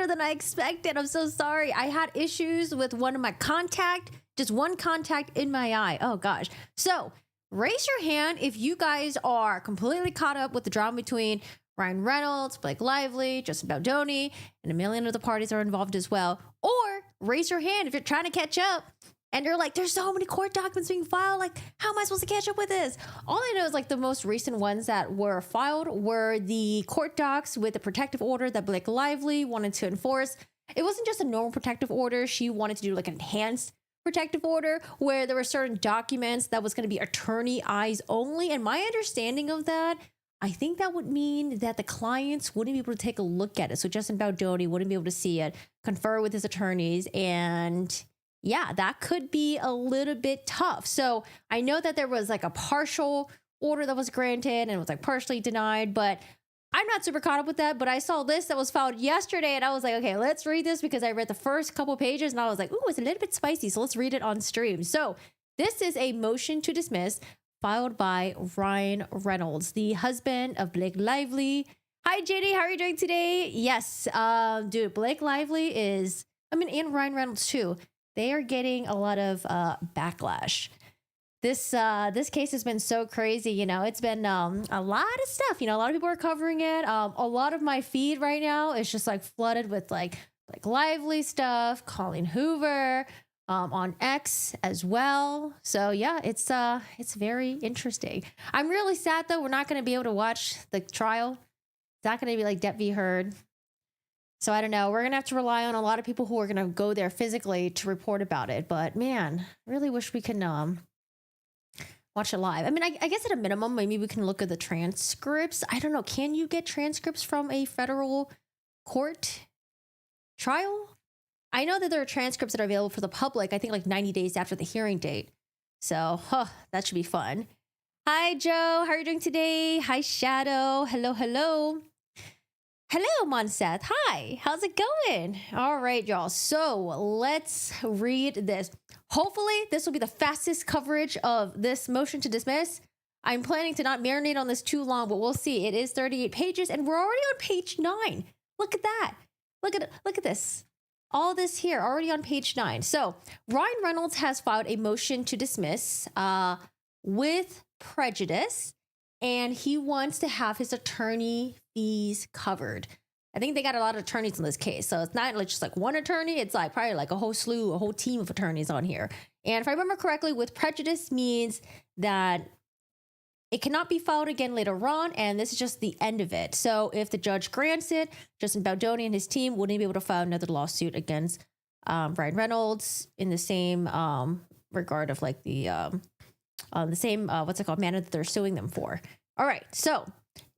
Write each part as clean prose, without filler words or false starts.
longer than I expected. I'm so sorry. I had issues with one of my just one contact in my eye. Oh gosh. So raise your hand if you guys are completely caught up with the drama between Ryan Reynolds, Blake Lively, Justin Baldoni, and a million other parties are involved as well. Or raise your hand if you're trying to catch up and you're like, there's so many court documents being filed. Like, how am I supposed to catch up with this? All I know is like the most recent ones that were filed were the court docs with the protective order that Blake Lively wanted to enforce. It wasn't just a normal protective order. She wanted to do like an enhanced protective order where there were certain documents that was going to be attorney eyes only. And my understanding of that, I think that would mean that the clients wouldn't be able to take a look at it. So Justin Baldoni wouldn't be able to see it, confer with his attorneys, and yeah, that could be a little bit tough. So I know that there was like a partial order that was granted and it was like partially denied, but I'm not super caught up with that. But I saw this that was filed yesterday and I was like, okay, let's read this because I read the first couple pages and I was like, ooh, it's a little bit spicy. So let's read it on stream. So this is a motion to dismiss filed by Ryan Reynolds, the husband of Blake Lively. Hi, JD. How are you doing today? Yes, dude, Blake Lively and Ryan Reynolds too. They are getting a lot of backlash. This case has been so crazy. You know, it's been a lot of stuff. You know, a lot of people are covering it. A lot of my feed right now is just like flooded with like Lively stuff, Colleen Hoover, on X as well. So yeah, it's very interesting. I'm really sad though. We're not going to be able to watch the trial. It's not going to be like Depp v. Heard. So I don't know. We're going to have to rely on a lot of people who are going to go there physically to report about it. But man, I really wish we could watch it live. I mean, I guess at a minimum, maybe we can look at the transcripts. I don't know. Can you get transcripts from a federal court trial? I know that there are transcripts that are available for the public, I think like 90 days after the hearing date. So that should be fun. Hi, Joe. How are you doing today? Hi, Shadow. Hello, hello. Hello, Monseth. Hi, how's it going? All right, y'all. So let's read this. Hopefully, this will be the fastest coverage of this motion to dismiss. I'm planning to not marinate on this too long, but we'll see. It is 38 pages, and we're already on page 9. Look at that. Look at this. All this here, already on page 9. So Ryan Reynolds has filed a motion to dismiss with prejudice, and he wants to have his attorney fees covered. I think they got a lot of attorneys in this case. So it's not like just like one attorney. It's like probably like a whole team of attorneys on here. And if I remember correctly, with prejudice means that it cannot be filed again later on. And this is just the end of it. So if the judge grants it, Justin Baldoni and his team wouldn't be able to file another lawsuit against Ryan Reynolds in the same regard of like the same, manner that they're suing them for. All right. So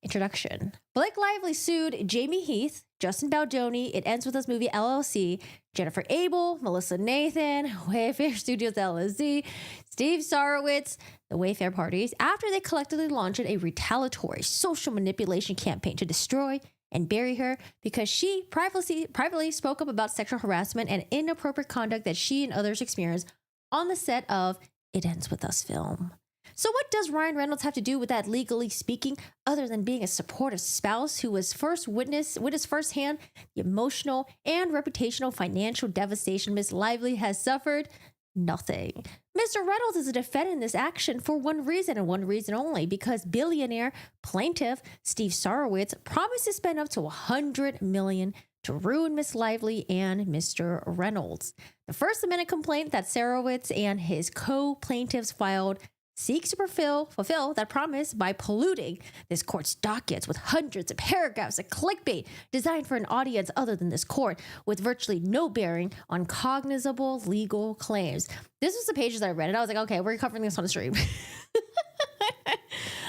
introduction. Blake Lively sued Jamie Heath, Justin Baldoni, It Ends With Us Movie LLC, Jennifer Abel, Melissa Nathan, Wayfair Studios LLC, Steve Sarowitz, the Wayfair parties, after they collectively launched a retaliatory social manipulation campaign to destroy and bury her because she privately spoke up about sexual harassment and inappropriate conduct that she and others experienced on the set of It Ends With Us film. So what does Ryan Reynolds have to do with that, legally speaking, other than being a supportive spouse who was witnessed firsthand the emotional and reputational financial devastation Miss Lively has suffered? Nothing. Mr. Reynolds is a defendant in this action for one reason and one reason only, because billionaire plaintiff Steve Sarowitz promised to spend up to $100 million to ruin Miss Lively and Mr. Reynolds. The First Amendment complaint that Sarowitz and his co-plaintiffs filed seeks to fulfill that promise by polluting this court's dockets with hundreds of paragraphs of clickbait designed for an audience other than this court, with virtually no bearing on cognizable legal claims. This was the pages I read, and I was like, okay, we're covering this on the stream.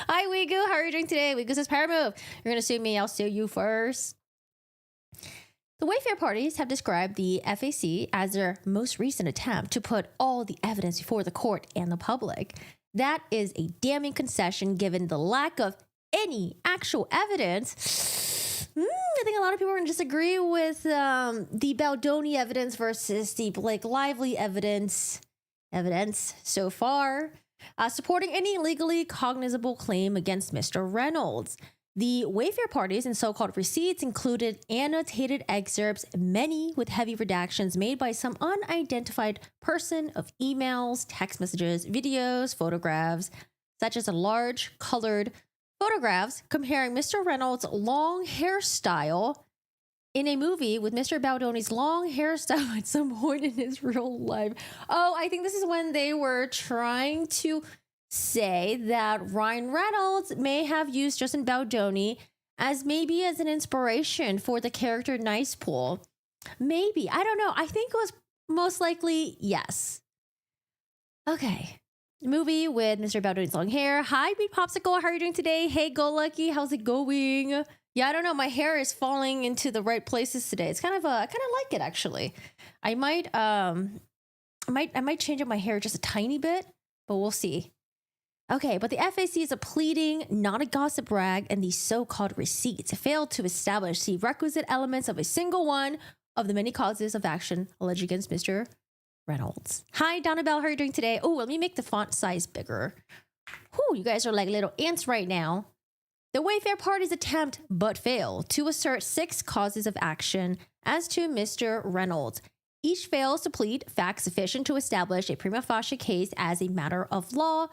Hi, Wigu. How are you doing today? Wigu says, power move. You're going to sue me. I'll sue you first. The Wayfair parties have described the FAC as their most recent attempt to put all the evidence before the court and the public. That is a damning concession given the lack of any actual evidence. I think a lot of people are going to disagree with the Baldoni evidence versus the Blake Lively evidence so far, supporting any legally cognizable claim against Mr. Reynolds. The Wayfair parties and so-called receipts included annotated excerpts, many with heavy redactions made by some unidentified person, of emails, text messages, videos, photographs, such as a large colored photographs comparing Mr. Reynolds' long hairstyle in a movie with Mr. Baldoni's long hairstyle at some point in his real life. Oh, I think this is when they were trying to say that Ryan Reynolds may have used Justin Baldoni as maybe as an inspiration for the character Nice Pool. Maybe. I don't know. I think it was most likely yes. Okay. Movie with Mr. Baldoni's long hair. Hi, Beat Popsicle. How are you doing today? Hey, Go Lucky. How's it going? Yeah, I don't know. My hair is falling into the right places today. It's I kind of like it actually. I might change up my hair just a tiny bit, but we'll see. Okay, but the FAC is a pleading, not a gossip rag, and these so-called receipts failed to establish the requisite elements of a single one of the many causes of action alleged against Mr. Reynolds. Hi, Donna Bell. How are you doing today? Oh, let me make the font size bigger. Whew, you guys are like little ants right now. The Wayfair parties attempt, but fail, to assert 6 causes of action as to Mr. Reynolds. Each fails to plead facts sufficient to establish a prima facie case as a matter of law.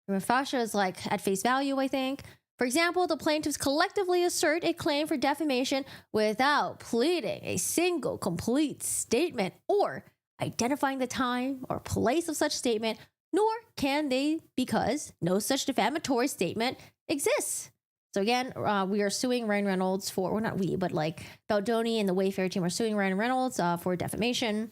Prima facie is like at face value, I think. For example, the plaintiffs collectively assert a claim for defamation without pleading a single complete statement or identifying the time or place of such statement, nor can they because no such defamatory statement exists. So again, we are suing Ryan Reynolds for, well, not we, but like Baldoni and the Wayfair team are suing Ryan Reynolds for defamation.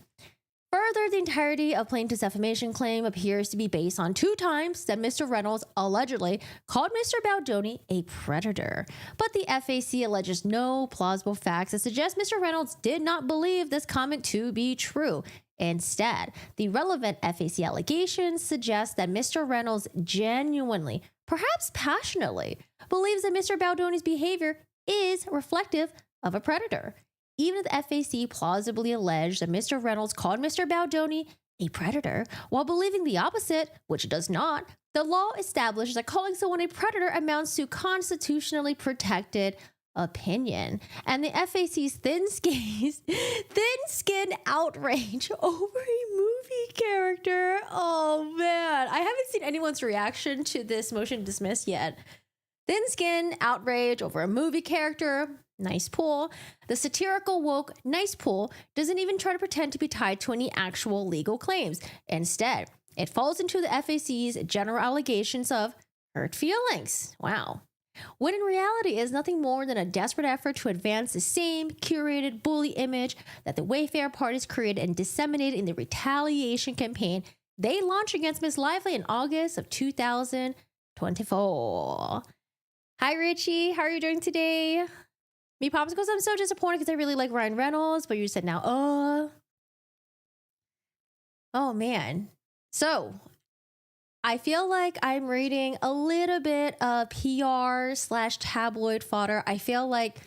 Further, the entirety of plaintiff's defamation claim appears to be based on 2 times that Mr. Reynolds allegedly called Mr. Baldoni a predator. But the FAC alleges no plausible facts that suggest Mr. Reynolds did not believe this comment to be true. Instead, the relevant FAC allegations suggest that Mr. Reynolds genuinely, perhaps passionately, believes that Mr. Baldoni's behavior is reflective of a predator. Even if the FAC plausibly alleged that Mr. Reynolds called Mr. Baldoni a predator while believing the opposite, which it does not, the law establishes that calling someone a predator amounts to constitutionally protected opinion. And the FAC's thin-skinned outrage over a movie character. Oh man, I haven't seen anyone's reaction to this motion to dismiss yet. Thin-skinned outrage over a movie character. Nice Pool. The satirical woke Nice Pool doesn't even try to pretend to be tied to any actual legal claims. Instead, it falls into the FAC's general allegations of hurt feelings. Wow. When in reality is nothing more than a desperate effort to advance the same curated bully image that the Wayfair parties created and disseminated in the retaliation campaign they launched against Miss Lively in August of 2024. Hi, Richie. How are you doing today? Me Popsicles, I'm so disappointed because I really like Ryan Reynolds, but you said now, oh man. So I feel like I'm reading a little bit of PR/tabloid fodder. I feel like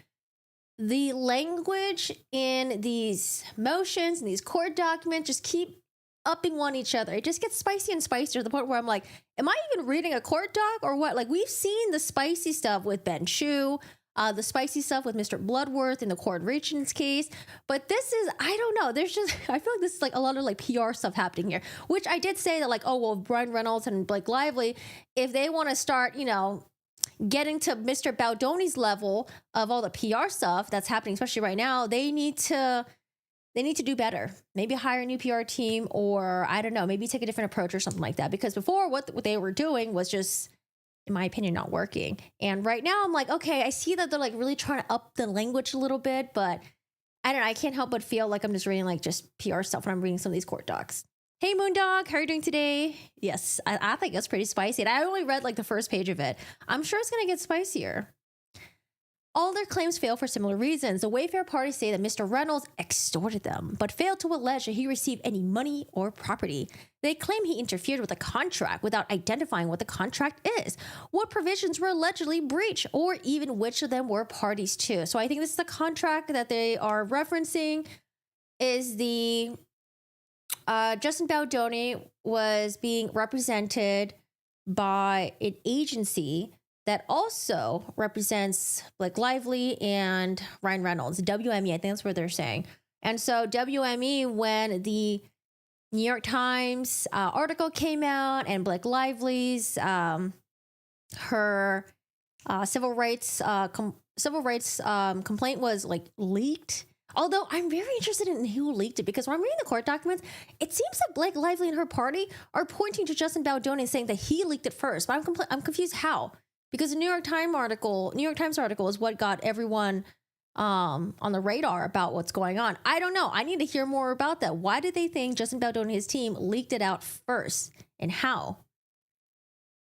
the language in these motions and these court documents just keep upping on each other. It just gets spicy and spicier to the point where I'm like, am I even reading a court doc or what? Like, we've seen the spicy stuff with Ben Chu, the spicy stuff with Mr. Bloodworth in the Cord Richards case. But this is, I don't know. There's just, I feel like this is like a lot of like PR stuff happening here, which I did say that like, oh, well, Ryan Reynolds and Blake Lively, if they want to start, you know, getting to Mr. Baldoni's level of all the PR stuff that's happening, especially right now, they need to do better. Maybe hire a new PR team, or I don't know, maybe take a different approach or something like that. Because before, what they were doing was just, in my opinion, not working. And right now I'm like, okay, I see that they're like really trying to up the language a little bit, but I don't know, I can't help but feel like I'm just reading like just PR stuff when I'm reading some of these court docs. Hey Moondog, how are you doing today? Yes, I think it's pretty spicy. And I only read like the first page of it. I'm sure it's going to get spicier. All their claims fail for similar reasons. The Wayfair parties say that Mr. Reynolds extorted them, but failed to allege that he received any money or property. They claim he interfered with a contract without identifying what the contract is, what provisions were allegedly breached, or even which of them were parties to. So I think this is the contract that they are referencing is the Justin Baldoni was being represented by an agency that also represents Blake Lively and Ryan Reynolds, WME, I think that's what they're saying. And so WME, when the New York Times article came out and Blake Lively's her civil rights complaint was like leaked. Although I'm very interested in who leaked it, because when I'm reading the court documents, it seems that Blake Lively and her party are pointing to Justin Baldoni and saying that he leaked it first. But I'm confused how, because the New York Times article is what got everyone on the radar about what's going on. I don't know. I need to hear more about that. Why did they think Justin Baldoni and his team leaked it out first, and how?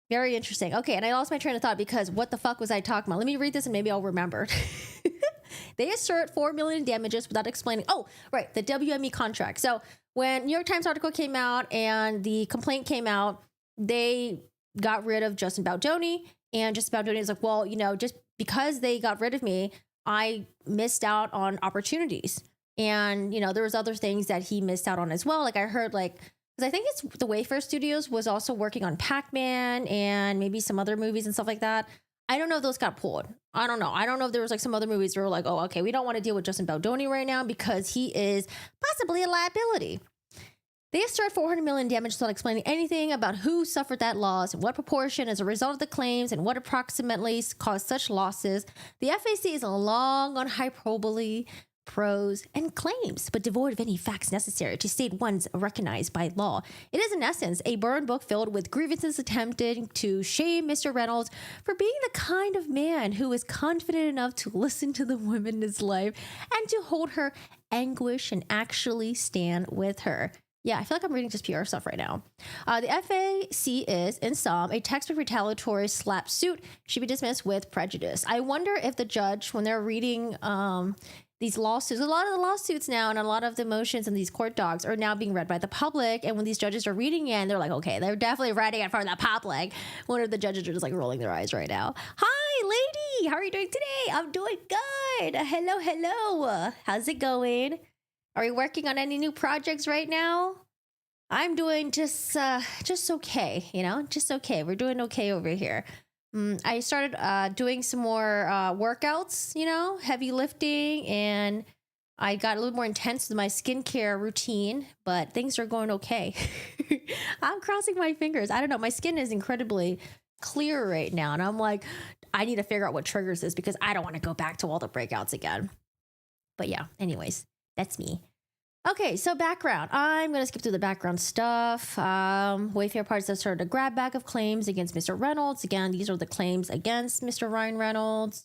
Very interesting. Okay, and I lost my train of thought because what the fuck was I talking about? Let me read this and maybe I'll remember. They assert $4 million in damages without explaining. Oh, right, the WME contract. So when New York Times article came out and the complaint came out, they got rid of Justin Baldoni, and Justin Baldoni is like, well, just because they got rid of me, I missed out on opportunities. And, there was other things that he missed out on as well. Like I heard, because I think it's the Wayfair Studios was also working on Pac-Man and maybe some other movies and stuff like that. I don't know if those got pulled. I don't know. I don't know if there was some other movies that were like, oh, okay, we don't want to deal with Justin Baldoni right now because he is possibly a liability. They assert $400 million damage without explaining anything about who suffered that loss and what proportion as a result of the claims and what approximately caused such losses. The FAC is long on hyperbole, prose, and claims, but devoid of any facts necessary to state ones recognized by law. It is, in essence, a burn book filled with grievances attempting to shame Mr. Reynolds for being the kind of man who is confident enough to listen to the woman in his life and to hold her anguish and actually stand with her. Yeah, I feel like I'm reading just PR stuff right now. The FAC is, in sum, a textbook retaliatory slap suit should be dismissed with prejudice. I wonder if the judge, when they're reading these lawsuits, a lot of the lawsuits now and a lot of the motions in these court docs are now being read by the public. And when these judges are reading it, they're like, okay, they're definitely writing it for the public. One of the judges are just rolling their eyes right now. Hi, lady. How are you doing today? I'm doing good. Hello. How's it going? Are you working on any new projects right now? I'm doing just okay, just okay. We're doing okay over here. I started doing some more workouts, heavy lifting, and I got a little more intense with my skincare routine, but things are going okay. I'm crossing my fingers. I don't know. My skin is incredibly clear right now, and I'm like, I need to figure out what triggers this because I don't want to go back to all the breakouts again. But yeah, anyways. That's me. Okay, so background. I'm going to skip through the background stuff. Wayfair parties have started a grab bag of claims against Mr. Reynolds. Again, these are the claims against Mr. Ryan Reynolds.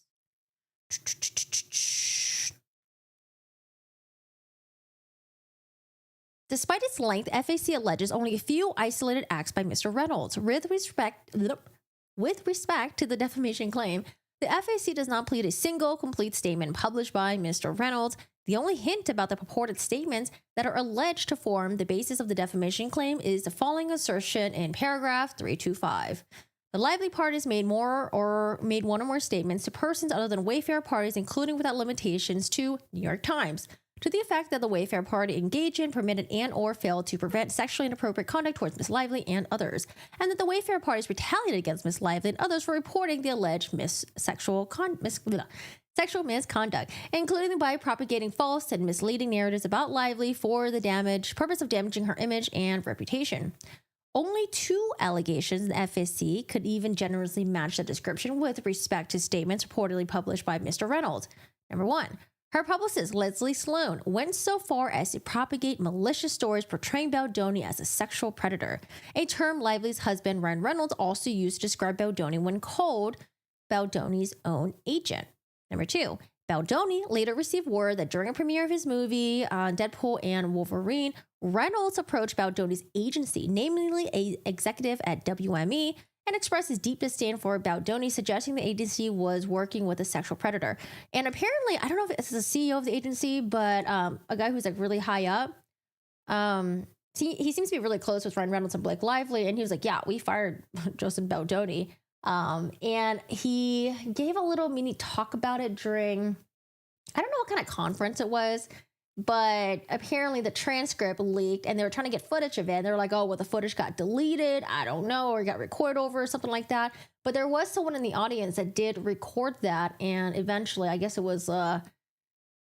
Despite its length, FAC alleges only a few isolated acts by Mr. Reynolds. With respect to the defamation claim, the FAC does not plead a single complete statement published by Mr. Reynolds. The only hint about the purported statements that are alleged to form the basis of the defamation claim is the following assertion in paragraph 325. The Lively parties made one or more statements to persons other than Wayfair parties, including without limitations to New York Times, to the effect that the Wayfair party engaged in, permitted, and or failed to prevent sexually inappropriate conduct towards Miss Lively and others, and that the Wayfair parties retaliated against Miss Lively and others for reporting the alleged sexual misconduct, including by propagating false and misleading narratives about Lively for the purpose of damaging her image and reputation. Only two allegations in the FAC could even generously match the description with respect to statements reportedly published by Mr. Reynolds. Number one, her publicist, Leslie Sloan, went so far as to propagate malicious stories portraying Baldoni as a sexual predator, a term Lively's husband, Ryan Reynolds, also used to describe Baldoni when called Baldoni's own agent. Number two, Baldoni later received word that during a premiere of his movie, Deadpool and Wolverine, Reynolds approached Baldoni's agency, namely an executive at WME, and expressed his deep disdain for Baldoni, suggesting the agency was working with a sexual predator. And apparently, I don't know if it's the CEO of the agency, but a guy who's really high up, he seems to be really close with Ryan Reynolds and Blake Lively, and he was like, yeah, we fired Joseph Baldoni. And he gave a little mini talk about it during, I don't know what kind of conference it was, but apparently the transcript leaked and they were trying to get footage of it. And they were like, oh, well, the footage got deleted. I don't know, or got recorded over or something like that. But there was someone in the audience that did record that, and eventually, I guess it was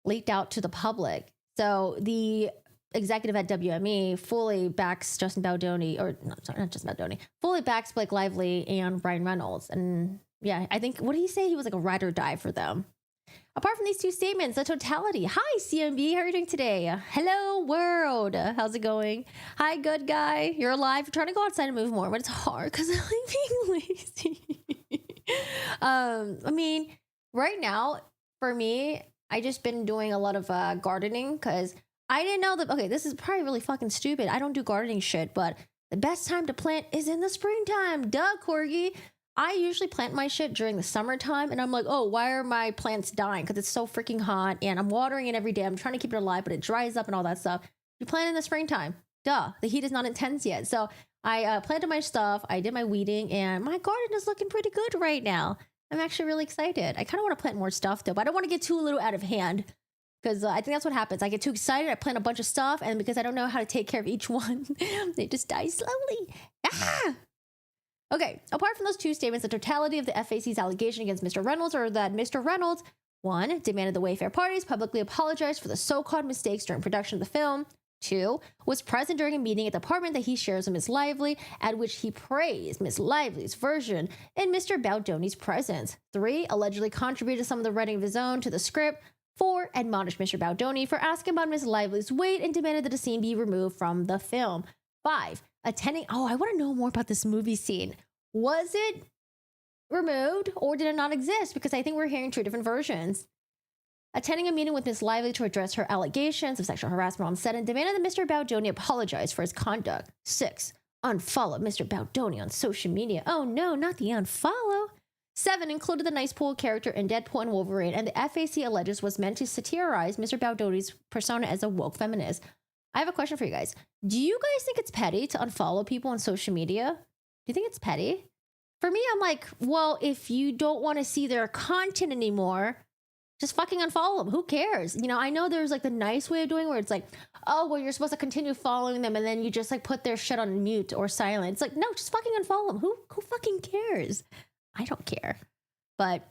leaked out to the public. So the executive at WME fully backs Justin Baldoni, or no, sorry, not Justin Baldoni, fully backs Blake Lively and Ryan Reynolds. And yeah, I think, what did he say? He was like a ride or die for them. Apart from these two statements, the totality. Hi, CMB. How are you doing today? Hello, world. How's it going? Hi, good guy. You're alive. You're trying to go outside and move more, but it's hard because I like being lazy. I mean, right now, for me, I just been doing a lot of gardening because I didn't know that. Okay, this is probably really fucking stupid. I don't do gardening shit, but the best time to plant is in the springtime. Duh, Corgi. I usually plant my shit during the summertime, and I'm like, oh, why are my plants dying? Because it's so freaking hot, and I'm watering it every day. I'm trying to keep it alive, but it dries up and all that stuff. You plant in the springtime. Duh. The heat is not intense yet. So I planted my stuff. I did my weeding, and my garden is looking pretty good right now. I'm actually really excited. I kind of want to plant more stuff, though, but I don't want to get too little out of hand. Because I think that's what happens. I get too excited. I plant a bunch of stuff. And because I don't know how to take care of each one, they just die slowly. Ah! Okay. Apart from those two statements, the totality of the FAC's allegation against Mr. Reynolds are that Mr. Reynolds, 1, demanded the Wayfair parties publicly apologize for the so-called mistakes during production of the film. 2, was present during a meeting at the apartment that he shares with Miss Lively, at which he praised Miss Lively's version in Mr. Baldoni's presence. 3, allegedly contributed some of the writing of his own to the script. 4, admonished Mr. Baldoni for asking about Miss Lively's weight and demanded that the scene be removed from the film. 5, attending... Oh, I want to know more about this movie scene. Was it removed or did it not exist? Because I think we're hearing 2 different versions. Attending a meeting with Miss Lively to address her allegations of sexual harassment on set and demanded that Mr. Baldoni apologize for his conduct. 6, unfollowed Mr. Baldoni on social media. Oh no, not the unfollow. 7, included the nice pool character in Deadpool and Wolverine, and the FAC alleges was meant to satirize Mr. Baldoni's persona as a woke feminist. I have a question for you guys. Do you guys think it's petty to unfollow people on social media? Do you think it's petty? For me, I'm like, well, if you don't want to see their content anymore, just fucking unfollow them. Who cares? You know, I know there's like the nice way of doing where it's like, oh, well, you're supposed to continue following them and then you just like put their shit on mute or silent. It's like, no, just fucking unfollow them. Who fucking cares? I don't care. But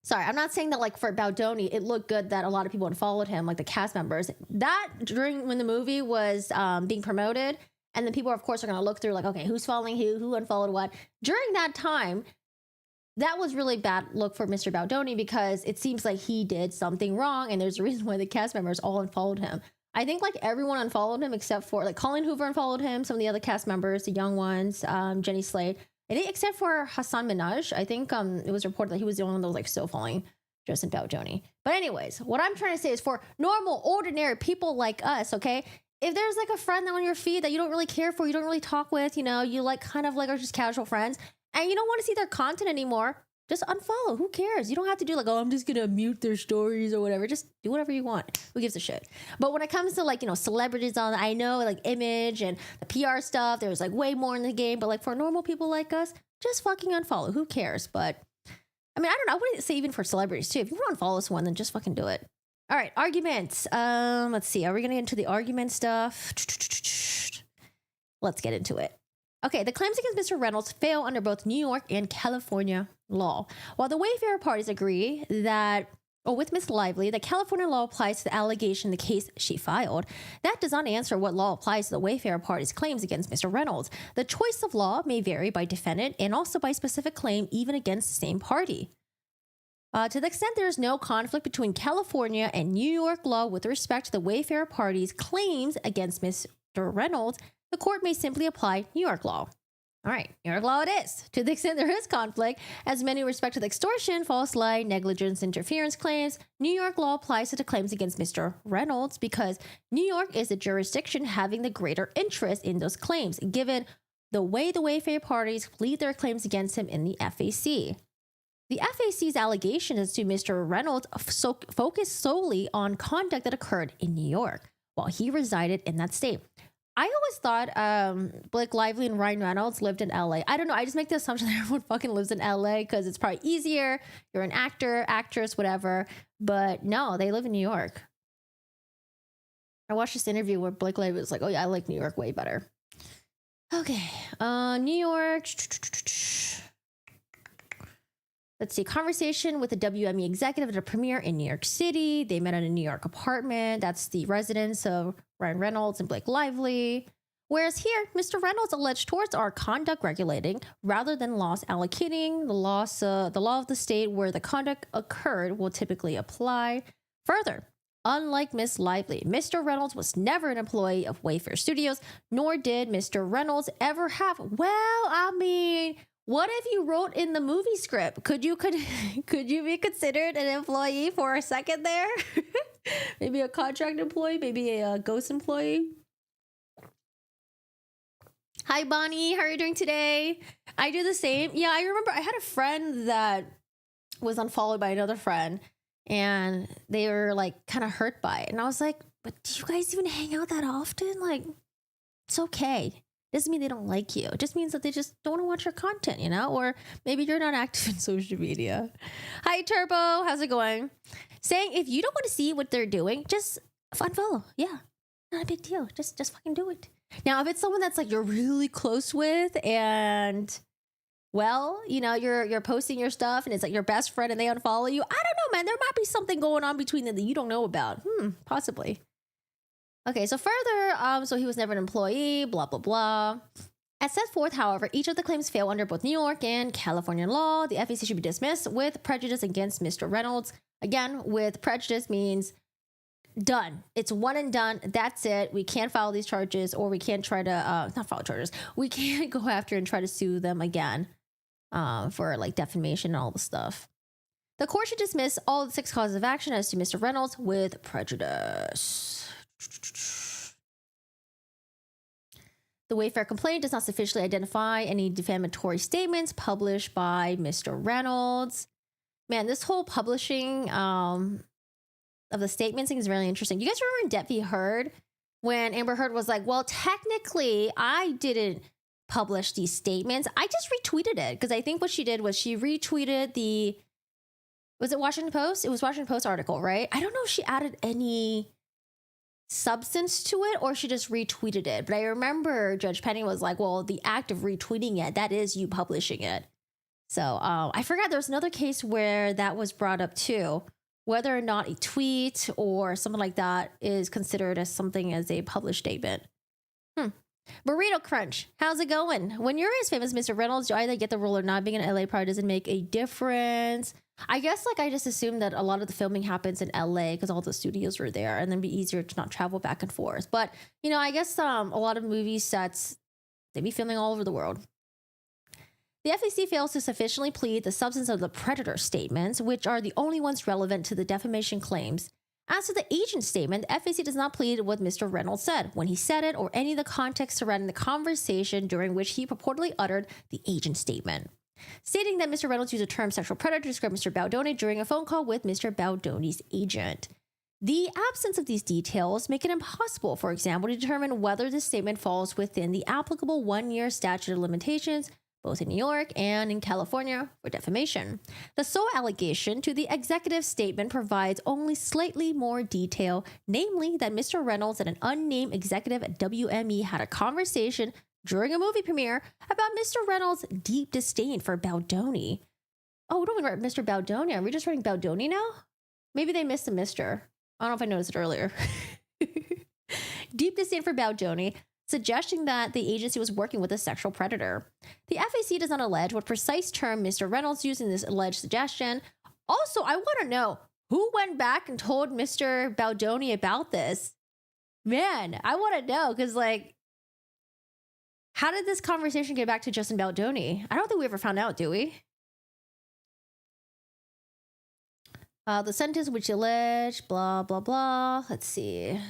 sorry, I'm not saying that like for Baldoni, it looked good that a lot of people unfollowed him, like the cast members. That during when the movie was being promoted, and then people, of course, are going to look through like, okay, who's following who unfollowed what. During that time, that was really bad look for Mr. Baldoni because it seems like he did something wrong, and there's a reason why the cast members all unfollowed him. I think like everyone unfollowed him except for like Colleen Hoover unfollowed him, some of the other cast members, the young ones, Jenny Slate. I think except for Hassan Minaj, I think it was reported that he was the only one that was like still following Justin Baldoni. But anyways, what I'm trying to say is for normal, ordinary people like us, okay? If there's like a friend that on your feed that you don't really care for, you don't really talk with, you know, you like kind of like are just casual friends, and you don't want to see their content anymore, just unfollow. Who cares? You don't have to do like, oh, I'm just going to mute their stories or whatever. Just do whatever you want. Who gives a shit? But when it comes to like, you know, celebrities on, I know like image and the PR stuff, there's like way more in the game. But like for normal people like us, just fucking unfollow. Who cares? But I mean, I don't know. I wouldn't say even for celebrities too. If you want to unfollow someone, then just fucking do it. All right. Arguments. Let's see. Are we going to get into the argument stuff? Let's get into it. Okay, the claims against Mr. Reynolds fail under both New York and California law. While the Wayfair parties agree that, or with Ms. Lively, that California law applies to the allegation in the case she filed, that does not answer what law applies to the Wayfair parties' claims against Mr. Reynolds. The choice of law may vary by defendant and also by specific claim, even against the same party. To the extent there is no conflict between California and New York law with respect to the Wayfair parties' claims against Mr. Reynolds, the court may simply apply New York law. All right, New York law it is. To the extent there is conflict, as many respect to the extortion, false light, negligence, interference claims, New York law applies to the claims against Mr. Reynolds because New York is the jurisdiction having the greater interest in those claims, given the way the Wayfair parties plead their claims against him in the FAC. The FAC's allegations to Mr. Reynolds focus solely on conduct that occurred in New York while he resided in that state. I always thought Blake Lively and Ryan Reynolds lived in LA. I don't know. I just make the assumption that everyone fucking lives in LA because it's probably easier. You're an actor, actress, whatever. But no, they live in New York. I watched this interview where Blake Lively was like, oh yeah, I like New York way better. Okay. New York. let's see, conversation with the WME executive at a premiere in New York City. They met at a New York apartment. That's the residence of Ryan Reynolds and Blake Lively. Whereas here, Mr. Reynolds alleged torts are conduct regulating rather than loss allocating. The law of the state where the conduct occurred will typically apply. Further, unlike Miss Lively, Mr. Reynolds was never an employee of Wayfair Studios, nor did Mr. Reynolds ever have. Well, I mean, what if you wrote in the movie script? Could you be considered an employee for a second there? Maybe a contract employee, maybe a ghost employee. Hi, Bonnie. How are you doing today? I do the same. Yeah, I remember I had a friend that was unfollowed by another friend and they were like kind of hurt by it. And I was like, but do you guys even hang out that often? Like, it's okay. Doesn't mean they don't like you. It just means that they just don't want to watch your content, you know? Or maybe you're not active in social media. Hi, Turbo. How's it going? Saying if you don't want to see what they're doing, just unfollow. Yeah, not a big deal. Just fucking do it. Now, if it's someone that's like you're really close with and, well, you know, you're posting your stuff and it's like your best friend and they unfollow you, I don't know, man. There might be something going on between them that you don't know about. Possibly. Okay, so further, so he was never an employee, blah, blah, blah. As set forth, however, each of the claims fail under both New York and California law. The FEC should be dismissed with prejudice against Mr. Reynolds. Again, with prejudice means done. It's one and done. That's it. We can't file these charges, or we can't try to, not file charges. We can't go after and try to sue them again for like defamation and all the stuff. The court should dismiss all the 6 causes of action as to Mr. Reynolds with prejudice. The Wayfair complaint does not sufficiently identify any defamatory statements published by Mr. Reynolds. Man, this whole publishing of the statements thing is really interesting. You guys remember in Debt v. Heard when Amber Heard was like, well, technically I didn't publish these statements. I just retweeted it because I think what she did was she retweeted was it Washington Post? It was Washington Post article, right? I don't know if she added any substance to it or she just retweeted it. But I remember Judge Penny was like, well, the act of retweeting it, that is you publishing it. So I forgot there was another case where that was brought up too. Whether or not a tweet or something like that is considered as something as a published statement. Burrito Crunch, how's it going? When you're as famous as Mr. Reynolds, you either get the role or not. Being in LA probably doesn't make a difference. I guess like I just assumed that a lot of the filming happens in LA because all the studios were there and then it'd be easier to not travel back and forth. But, you know, I guess a lot of movie sets, they be filming all over the world. The FEC fails to sufficiently plead the substance of the predator statements, which are the only ones relevant to the defamation claims. As to the agent statement, the FEC does not plead what Mr. Reynolds said, when he said it, or any of the context surrounding the conversation during which he purportedly uttered the agent statement. Stating that Mr. Reynolds used the term sexual predator to describe Mr. Baldoni during a phone call with Mr. Baldoni's agent. The absence of these details make it impossible, for example, to determine whether this statement falls within the applicable 1-year statute of limitations, both in New York and in California, for defamation. The sole allegation to the executive statement provides only slightly more detail, namely that Mr. Reynolds and an unnamed executive at WME had a conversation during a movie premiere about Mr. Reynolds' deep disdain for Baldoni. Oh, we don't even write Mr. Baldoni. Are we just writing Baldoni now? Maybe they missed a Mr. I don't know if I noticed it earlier. Deep disdain for Baldoni, suggesting that the agency was working with a sexual predator. The FAC does not allege what precise term Mr. Reynolds used in this alleged suggestion. Also, I want to know who went back and told Mr. Baldoni about this. Man, I want to know because, like, how did this conversation get back to Justin Baldoni? I don't think we ever found out, do we? The sentence which alleged, blah, blah, blah. Let's see.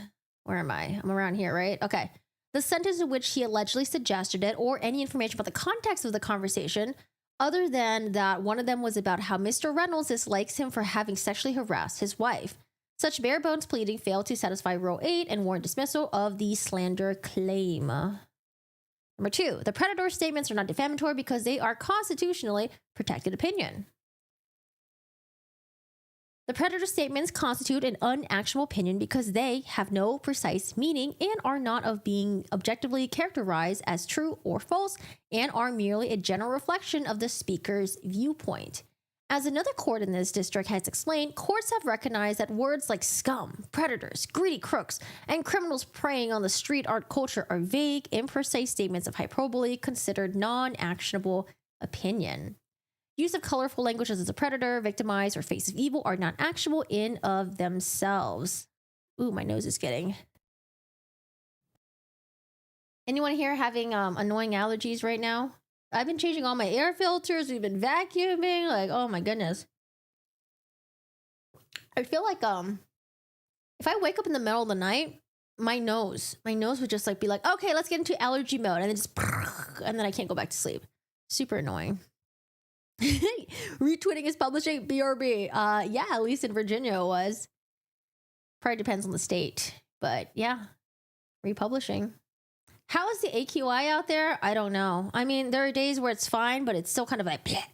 Where am I? I'm around here, right? Okay. The sentence in which he allegedly suggested it, or any information about the context of the conversation, other than that one of them was about how Mr. Reynolds dislikes him for having sexually harassed his wife. Such bare bones pleading failed to satisfy Rule 8 and warrant dismissal of the slander claim. Number 2, the predator statements are not defamatory because they are constitutionally protected opinion. The predator statements constitute an unactionable opinion because they have no precise meaning and are not of being objectively characterized as true or false and are merely a general reflection of the speaker's viewpoint. As another court in this district has explained, courts have recognized that words like scum, predators, greedy crooks, and criminals preying on the street art culture are vague, imprecise statements of hyperbole considered non-actionable opinion. Use of colorful language as a predator, victimize, or face of evil are not actionable in of themselves. Ooh, my nose is getting... Anyone here having annoying allergies right now? I've been changing all my air filters. We've been vacuuming. Like, oh my goodness. I feel like if I wake up in the middle of the night, my nose would just like be like, okay, let's get into allergy mode, and then just and then I can't go back to sleep. Super annoying. Retweeting is publishing BRB. Yeah, at least in Virginia it was. Probably depends on the state, but yeah, republishing. How is the AQI out there? I don't know. I mean, there are days where it's fine, but it's still kind of like, bleh.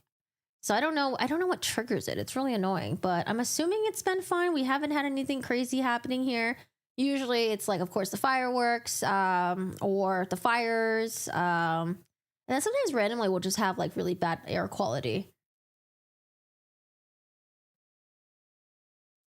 So I don't know what triggers it. It's really annoying, but I'm assuming it's been fine. We haven't had anything crazy happening here. Usually it's like, of course, the fireworks, or the fires. And then sometimes randomly we'll just have like really bad air quality.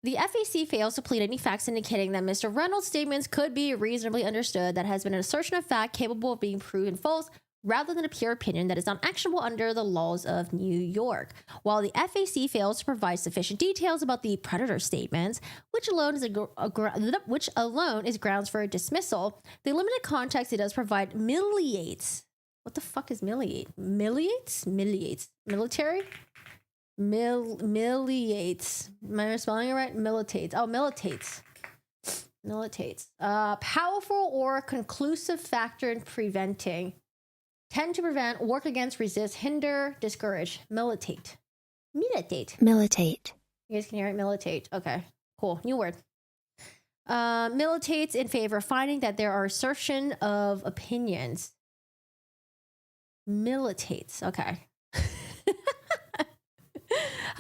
The FAC fails to plead any facts indicating that Mr. Reynolds' statements could be reasonably understood that has been an assertion of fact capable of being proven false rather than a pure opinion that is unactionable under the laws of New York. While the FAC fails to provide sufficient details about the predator statements, which alone is grounds for a dismissal, the limited context it does provide miliates. What the fuck is miliate? Miliates? Military? Miliates. Am I spelling it right? Militates. Oh, militates. Powerful or conclusive factor in preventing. Tend to prevent, work against, resist, hinder, discourage. Militate. You guys can hear it? Militate. Okay, cool. New word. Militates in favor of finding that there are assertion of opinions. Militates. Okay.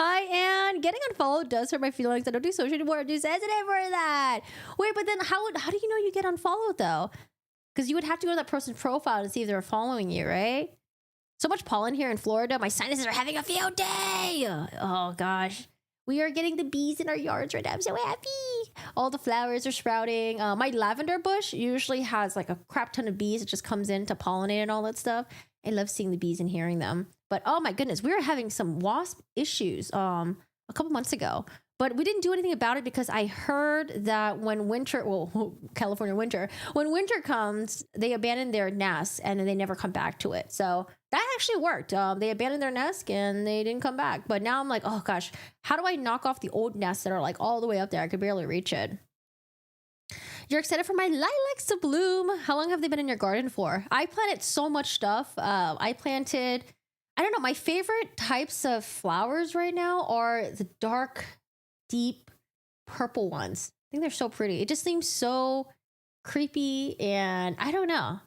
Hi, Anne. Getting unfollowed does hurt my feelings. I don't do social anymore. I'm too sensitive for that. Wait, but then how do you know you get unfollowed, though? Because you would have to go to that person's profile to see if they're following you, right? So much pollen here in Florida. My sinuses are having a field day. Oh, gosh. We are getting the bees in our yards right now. I'm so happy. All the flowers are sprouting. My lavender bush usually has like a crap ton of bees. It just comes in to pollinate and all that stuff. I love seeing the bees and hearing them. But oh my goodness, we were having some wasp issues a couple months ago. But we didn't do anything about it because I heard that when winter, well, California winter, when winter comes, they abandon their nests and then they never come back to it. So that actually worked. They abandoned their nest and they didn't come back. But now I'm like, oh gosh, how do I knock off the old nests that are like all the way up there? I could barely reach it. You're excited for my lilacs to bloom. How long have they been in your garden for? I planted so much stuff. I don't know, my favorite types of flowers right now are the dark, deep purple ones. I think they're so pretty. It just seems so creepy and I don't know.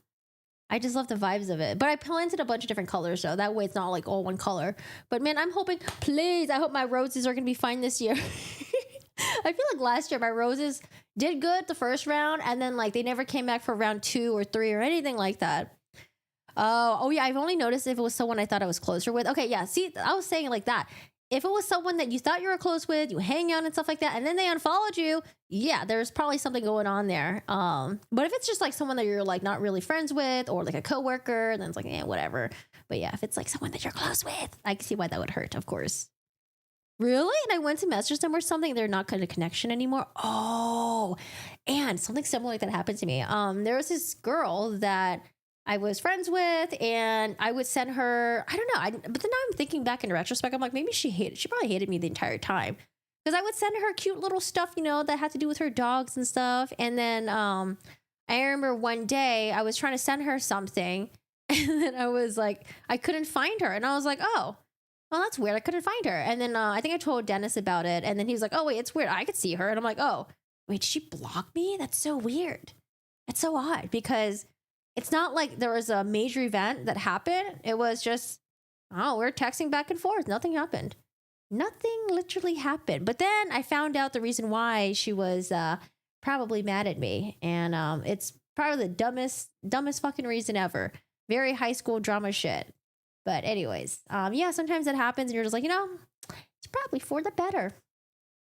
I just love the vibes of it. But I planted a bunch of different colors though. That way it's not like all one color. But man, I'm hoping, please, I hope my roses are going to be fine this year. I feel like last year my roses did good the first round and then like they never came back for round 2 or 3 or anything like that. Oh yeah, I've only noticed if it was someone I thought I was closer with. Okay, yeah, see, I was saying it like that. If it was someone that you thought you were close with, you hang out and stuff like that, and then they unfollowed you, yeah, there's probably something going on there. But if it's just like someone that you're like not really friends with or like a coworker, then it's like, whatever. But yeah, if it's like someone that you're close with, I can see why that would hurt, of course. Really? And I went to message them or something. They're not going to connection anymore. Oh, and something similar like that happened to me. There was this girl that I was friends with and I would send her, I don't know. But then I'm thinking back in retrospect, I'm like, maybe she probably hated me the entire time. Because I would send her cute little stuff, that had to do with her dogs and stuff. And then I remember one day I was trying to send her something and then I was like, I couldn't find her. And I was like, oh, well, that's weird. I couldn't find her. And then I think I told Dennis about it. And then he was like, oh, wait, it's weird. I could see her. And I'm like, oh, wait, did she block me? That's so weird. It's so odd because it's not like there was a major event that happened. It was just, oh, we're texting back and forth. Nothing happened. Nothing literally happened. But then I found out the reason why she was probably mad at me. And it's probably the dumbest fucking reason ever. Very high school drama shit. But anyways, yeah, sometimes it happens and you're just like, it's probably for the better.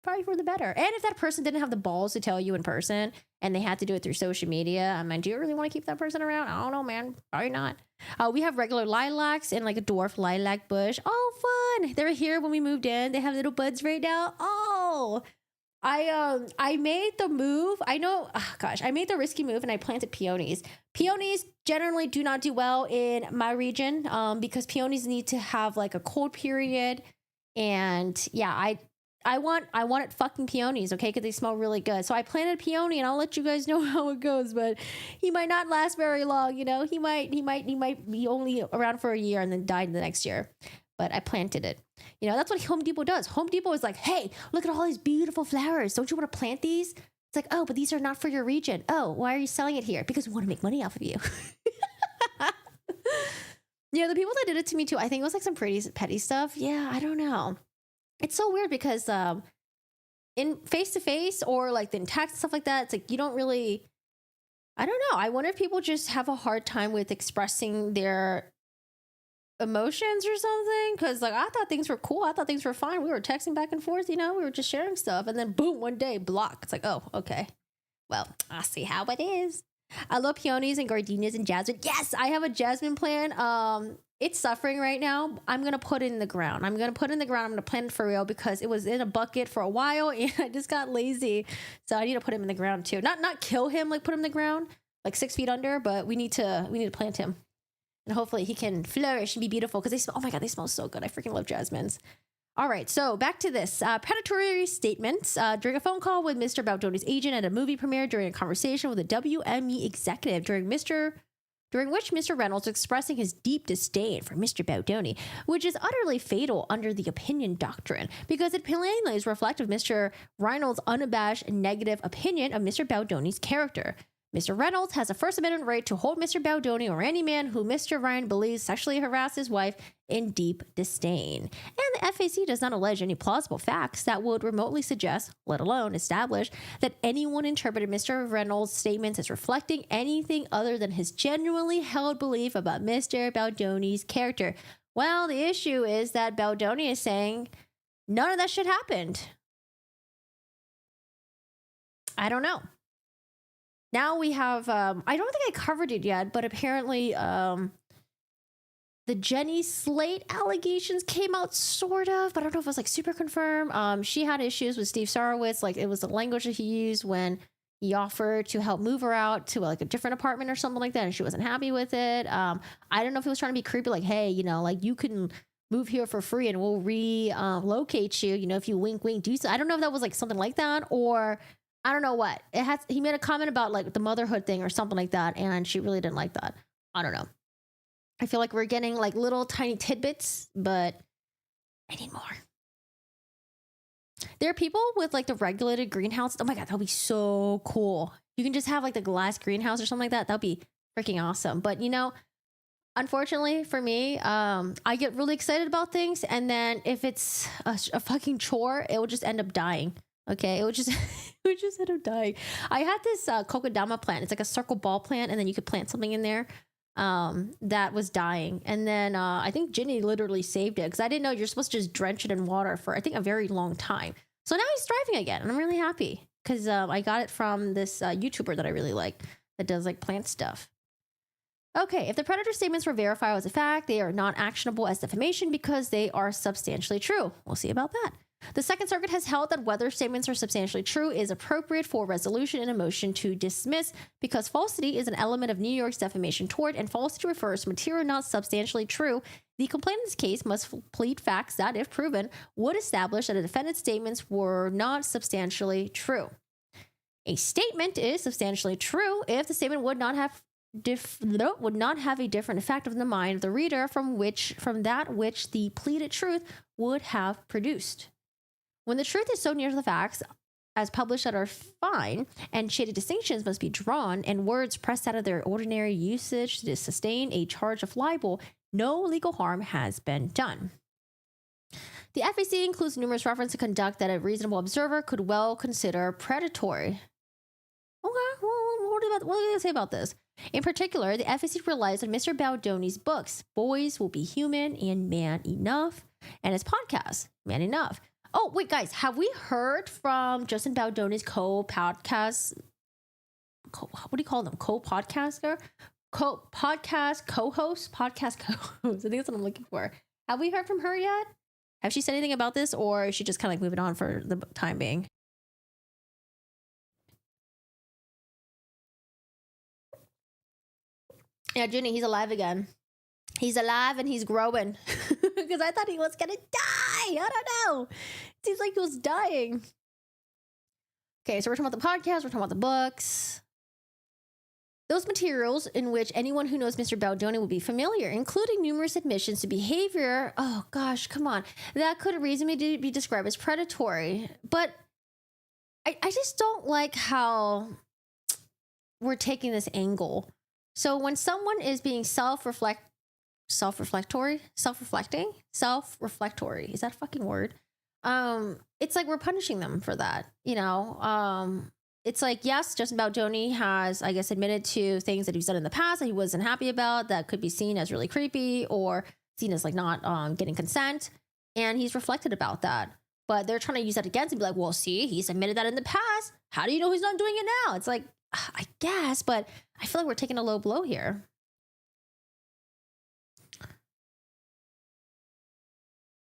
Probably for the better. And if that person didn't have the balls to tell you in person and they had to do it through social media, I mean, do you really want to keep that person around? I don't know, man. Probably not. We have regular lilacs and like a dwarf lilac bush. Oh, fun. They were here when we moved in. They have little buds right now. Oh, I made the move. I know, I made the risky move and I planted peonies. Peonies generally do not do well in my region because peonies need to have like a cold period. And yeah, I wanted fucking peonies, okay? Because they smell really good. So I planted a peony, and I'll let you guys know how it goes. But he might not last very long, you know. He might be only around for a year and then die the next year. But I planted it. You know, that's what Home Depot does. Home Depot is like, hey, look at all these beautiful flowers. Don't you want to plant these? It's like, oh, but these are not for your region. Oh, why are you selling it here? Because we want to make money off of you. Yeah, the people that did it to me too, I think it was like some pretty petty stuff. Yeah, I don't know. It's so weird because in face to face or like in text and stuff like that, it's like you don't really, I don't know. I wonder if people just have a hard time with expressing their emotions or something. Because like I thought things were cool. I thought things were fine. We were texting back and forth, you know, we were just sharing stuff. And then boom, one day, block. It's like, oh, okay. Well, I see how it is. I love peonies and gardenias and jasmine. Yes, I have a jasmine plant. It's suffering right now. I'm going to put it in the ground. I'm going to plant it for real because it was in a bucket for a while and I just got lazy. So I need to put him in the ground too. Not kill him, like put him in the ground, like 6 feet under, but we need to plant him. And hopefully he can flourish and be beautiful because they smell, oh my God, they smell so good. I freaking love jasmines. All right, so back to this. Predatory statements during a phone call with Mr. Baldoni's agent at a movie premiere, during a conversation with a WME executive, during which Mr. Reynolds was expressing his deep disdain for Mr. Baldoni, which is utterly fatal under the opinion doctrine, because it plainly is reflective of Mr. Reynolds' unabashed negative opinion of Mr. Baldoni's character. Mr. Reynolds has a First Amendment right to hold Mr. Baldoni or any man who Mr. Ryan believes sexually harassed his wife in deep disdain. And the FAC does not allege any plausible facts that would remotely suggest, let alone establish, that anyone interpreted Mr. Reynolds' statements as reflecting anything other than his genuinely held belief about Mr. Baldoni's character. Well, the issue is that Baldoni is saying none of that shit happened. I don't know. Now we have, I don't think I covered it yet, but apparently the Jenny Slate allegations came out sort of, but I don't know if it was like super confirmed. She had issues with Steve Sarowitz. Like it was the language that he used when he offered to help move her out to like a different apartment or something like that. And she wasn't happy with it. I don't know if he was trying to be creepy, like, hey, you know, like you can move here for free and we'll relocate you, you know, if you wink, do so. I don't know if that was like something like that, or I don't know what. He made a comment about like the motherhood thing or something like that, and she really didn't like that. I don't know. I feel like we're getting like little tiny tidbits, but I need more. There are people with like the regulated greenhouse. Oh my God, that would be so cool. You can just have like the glass greenhouse or something like that. That would be freaking awesome. But you know, unfortunately for me, I get really excited about things, and then if it's a fucking chore, it will just end up dying. Okay, it would just end up dying. I had this kokedama plant. It's like a circle ball plant, and then you could plant something in there that was dying. And then I think Ginny literally saved it because I didn't know you're supposed to just drench it in water for I think a very long time. So now he's thriving again, and I'm really happy because I got it from this YouTuber that I really like that does like plant stuff. Okay, if the predator statements were verified as a fact, they are not actionable as defamation because they are substantially true. We'll see about that. The Second Circuit has held that whether statements are substantially true is appropriate for resolution in a motion to dismiss because falsity is an element of New York's defamation tort, and falsity refers to material not substantially true. The complainant's case must plead facts that, if proven, would establish that a defendant's statements were not substantially true. A statement is substantially true if the statement would not have a different effect on the mind of the reader from that which the pleaded truth would have produced. When the truth is so near to the facts as published that are fine, and shaded distinctions must be drawn, and words pressed out of their ordinary usage to sustain a charge of libel, no legal harm has been done. The FAC includes numerous references to conduct that a reasonable observer could well consider predatory. Okay, well, what do they say about this? In particular, the FAC relies on Mr. Baldoni's books, Boys Will Be Human and Man Enough, and his podcast, Man Enough. Oh, wait, guys, have we heard from Justin Baldoni's co-podcast? What do you call them? Co-podcaster? Podcast co-host? Podcast co-host. I think that's what I'm looking for. Have we heard from her yet? Have she said anything about this, or is she just kind of like moving on for the time being? Yeah, Ginny, he's alive again. He's alive and he's growing. Because I thought he was going to die. I don't know. It seems like he was dying. Okay, so we're talking about the podcast. We're talking about the books. Those materials in which anyone who knows Mr. Baldoni will be familiar, including numerous admissions to behavior, oh gosh, come on, that could reasonably be described as predatory. But I just don't like how we're taking this angle. So when someone is being self-reflecting, is that a fucking word? It's like we're punishing them for that, you know? It's like, yes, Justin Baldoni has, I guess, admitted to things that he's done in the past that he wasn't happy about that could be seen as really creepy or seen as like not getting consent. And he's reflected about that. But they're trying to use that against him, be like, well, see, he's admitted that in the past. How do you know he's not doing it now? It's like, I guess, but I feel like we're taking a low blow here.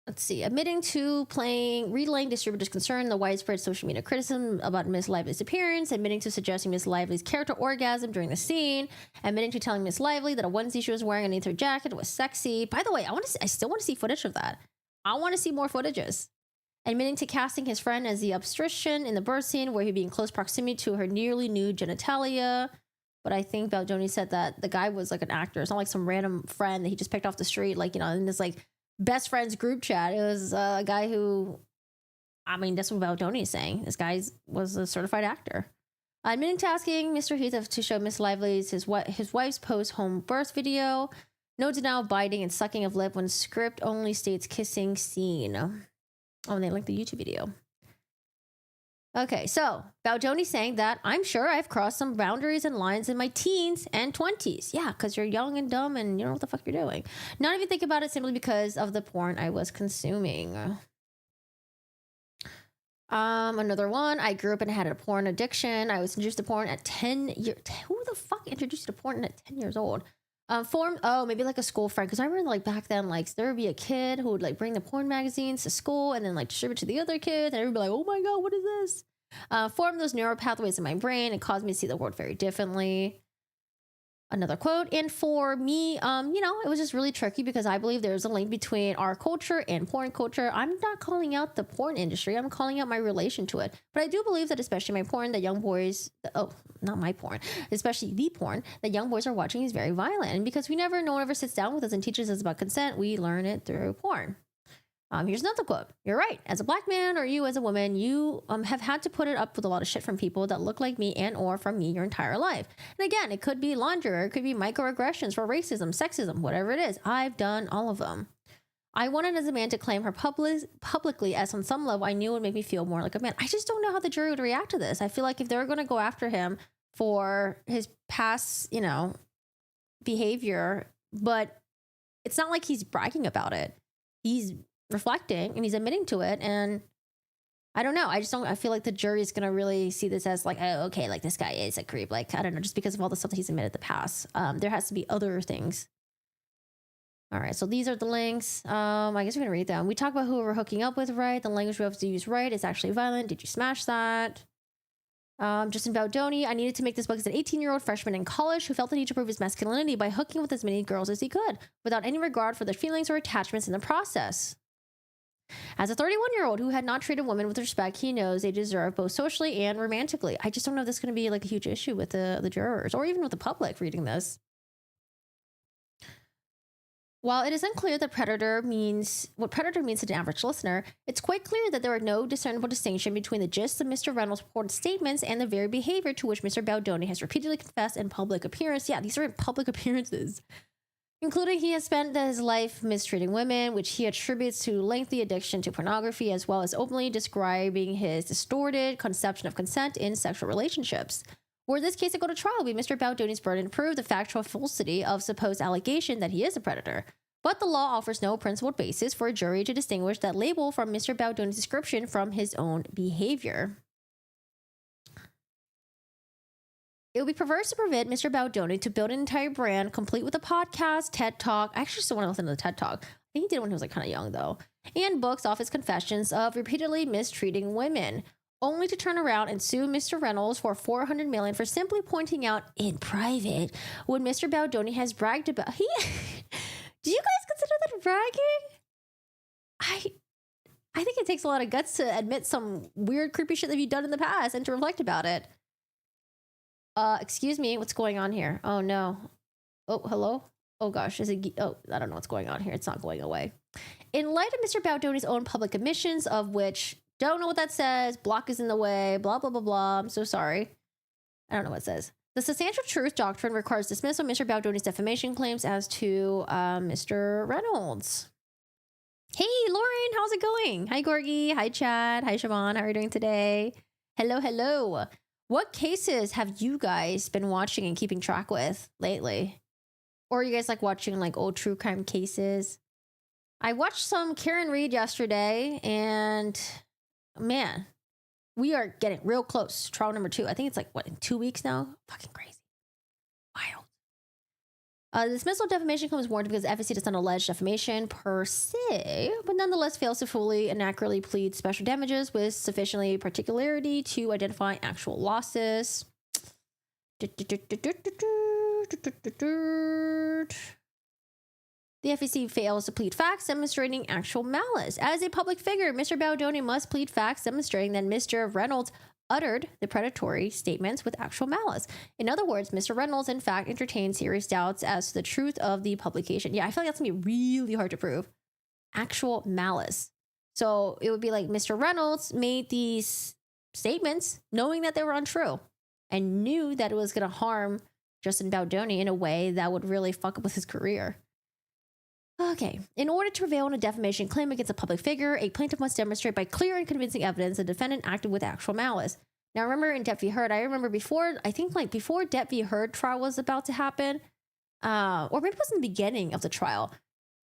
Let's see. Admitting to relaying distributors' concern, the widespread social media criticism about Miss Lively's appearance, admitting to suggesting Miss Lively's character orgasm during the scene, admitting to telling Miss Lively that a onesie she was wearing underneath her jacket was sexy. By the way, I still want to see footage of that. I want to see more footages. Admitting to casting his friend as the obstetrician in the birth scene where he'd be in close proximity to her nearly nude genitalia. But I think Baldoni said that the guy was like an actor. It's not like some random friend that he just picked off the street, like, you know, in this like best friends group chat. It was a guy who, I mean, that's what Baldoni is saying. This guy was a certified actor. Admitting to asking Mr. Heath to show Miss Lively's his wife's post-home birth video. No denial of biting and sucking of lip when script only states kissing scene. Oh, and they linked the YouTube video. Okay, so Baldoni saying that I'm sure I've crossed some boundaries and lines in my teens and 20s. Yeah, because you're young and dumb and you don't know what the fuck you're doing. Not even think about it simply because of the porn I was consuming. Another one. I grew up and had a porn addiction. I was introduced to porn at 10 years. Who the fuck introduced you to porn at 10 years old? Maybe like a school friend. Because I remember like back then, like there would be a kid who would like bring the porn magazines to school and then like distribute to the other kids. And everybody would be like, oh my God, what is this? Formed those neural pathways in my brain. It caused me to see the world very differently. Another quote. And for me, it was just really tricky because I believe there's a link between our culture and porn culture. I'm not calling out the porn industry. I'm calling out my relation to it. But I do believe that especially my porn, that young boys, not my porn, especially the porn that young boys are watching is very violent. And because no one ever sits down with us and teaches us about consent, we learn it through porn. Here's another quote. You're right. As a black man or you as a woman, you have had to put it up with a lot of shit from people that look like me and or from me your entire life. And again, it could be laundry or it could be microaggressions for racism, sexism, whatever it is. I've done all of them. I wanted as a man to claim her publicly as on some level I knew would make me feel more like a man. I just don't know how the jury would react to this. I feel like if they're going to go after him for his past, behavior, but it's not like he's bragging about it. He's reflecting and he's admitting to it, and I don't know, I feel like the jury is gonna really see this as like, oh, okay, like this guy is a creep, like I don't know, just because of all the stuff that he's admitted in the past. There has to be other things. All right, so these are the links. I guess we're gonna read them. We talk about who we're hooking up with, right? The language we have to use, right? It's actually violent. Did you smash that? Justin Baldoni, I needed to make this book as an 18-year-old freshman in college who felt the need to prove his masculinity by hooking with as many girls as he could without any regard for their feelings or attachments in the process. As a 31-year-old who had not treated women with respect he knows they deserve both socially and romantically. I just don't know if this is going to be like a huge issue with the jurors or even with the public reading this. While it is unclear what predator means to the average listener, it's quite clear that there are no discernible distinction between the gist of Mr. Reynolds' purported statements and the very behavior to which Mr. Baldoni has repeatedly confessed in public appearance. Yeah, these are in public appearances. Including he has spent his life mistreating women, which he attributes to lengthy addiction to pornography, as well as openly describing his distorted conception of consent in sexual relationships. Were this case to go to trial, it would be Mr. Baldoni's burden to prove the factual falsity of supposed allegation that he is a predator. But the law offers no principled basis for a jury to distinguish that label from Mr. Baldoni's description from his own behavior. It would be perverse to prevent Mr. Baldoni to build an entire brand complete with a podcast, TED Talk. I actually still want to listen to the TED Talk. I think he did it when he was like kind of young though. And books off his confessions of repeatedly mistreating women, only to turn around and sue Mr. Reynolds for $400 million for simply pointing out in private what Mr. Baldoni has bragged about. Do you guys consider that bragging? I think it takes a lot of guts to admit some weird, creepy shit that you've done in the past and to reflect about it. Excuse me, what's going on here? Oh no. Oh, hello? Oh gosh, I don't know what's going on here. It's not going away. In light of Mr. Baldoni's own public admissions, of which, don't know what that says, block is in the way, blah, blah, blah, blah. I'm so sorry. I don't know what it says. The substantial truth doctrine requires dismissal of Mr. Baldoni's defamation claims as to Mr. Reynolds. Hey, Lauren, how's it going? Hi, Gorgie. Hi, Chad. Hi, Siobhan. How are you doing today? Hello, hello. What cases have you guys been watching and keeping track with lately? Or are you guys like watching like old true crime cases? I watched some Karen Reed yesterday, and man, we are getting real close. Trial number 2. I think it's like, what, in 2 weeks now? Fucking crazy. Wild. The dismissal of defamation claims warranted because the FEC does not allege defamation per se, but nonetheless fails to fully and accurately plead special damages with sufficiently particularity to identify actual losses. The FEC fails to plead facts demonstrating actual malice. As a public figure, Mr. Baldoni must plead facts demonstrating that Mr. Reynolds uttered the predatory statements with actual malice. In other words, Mr. Reynolds, in fact, entertained serious doubts as to the truth of the publication. Yeah, I feel like that's going to be really hard to prove. Actual malice. So it would be like Mr. Reynolds made these statements knowing that they were untrue and knew that it was going to harm Justin Baldoni in a way that would really fuck up with his career. Okay. In order to prevail on a defamation claim against a public figure, a plaintiff must demonstrate by clear and convincing evidence the defendant acted with actual malice. Now, remember in Depp v. Heard, I remember before Depp v. Heard trial was about to happen, or maybe it was in the beginning of the trial,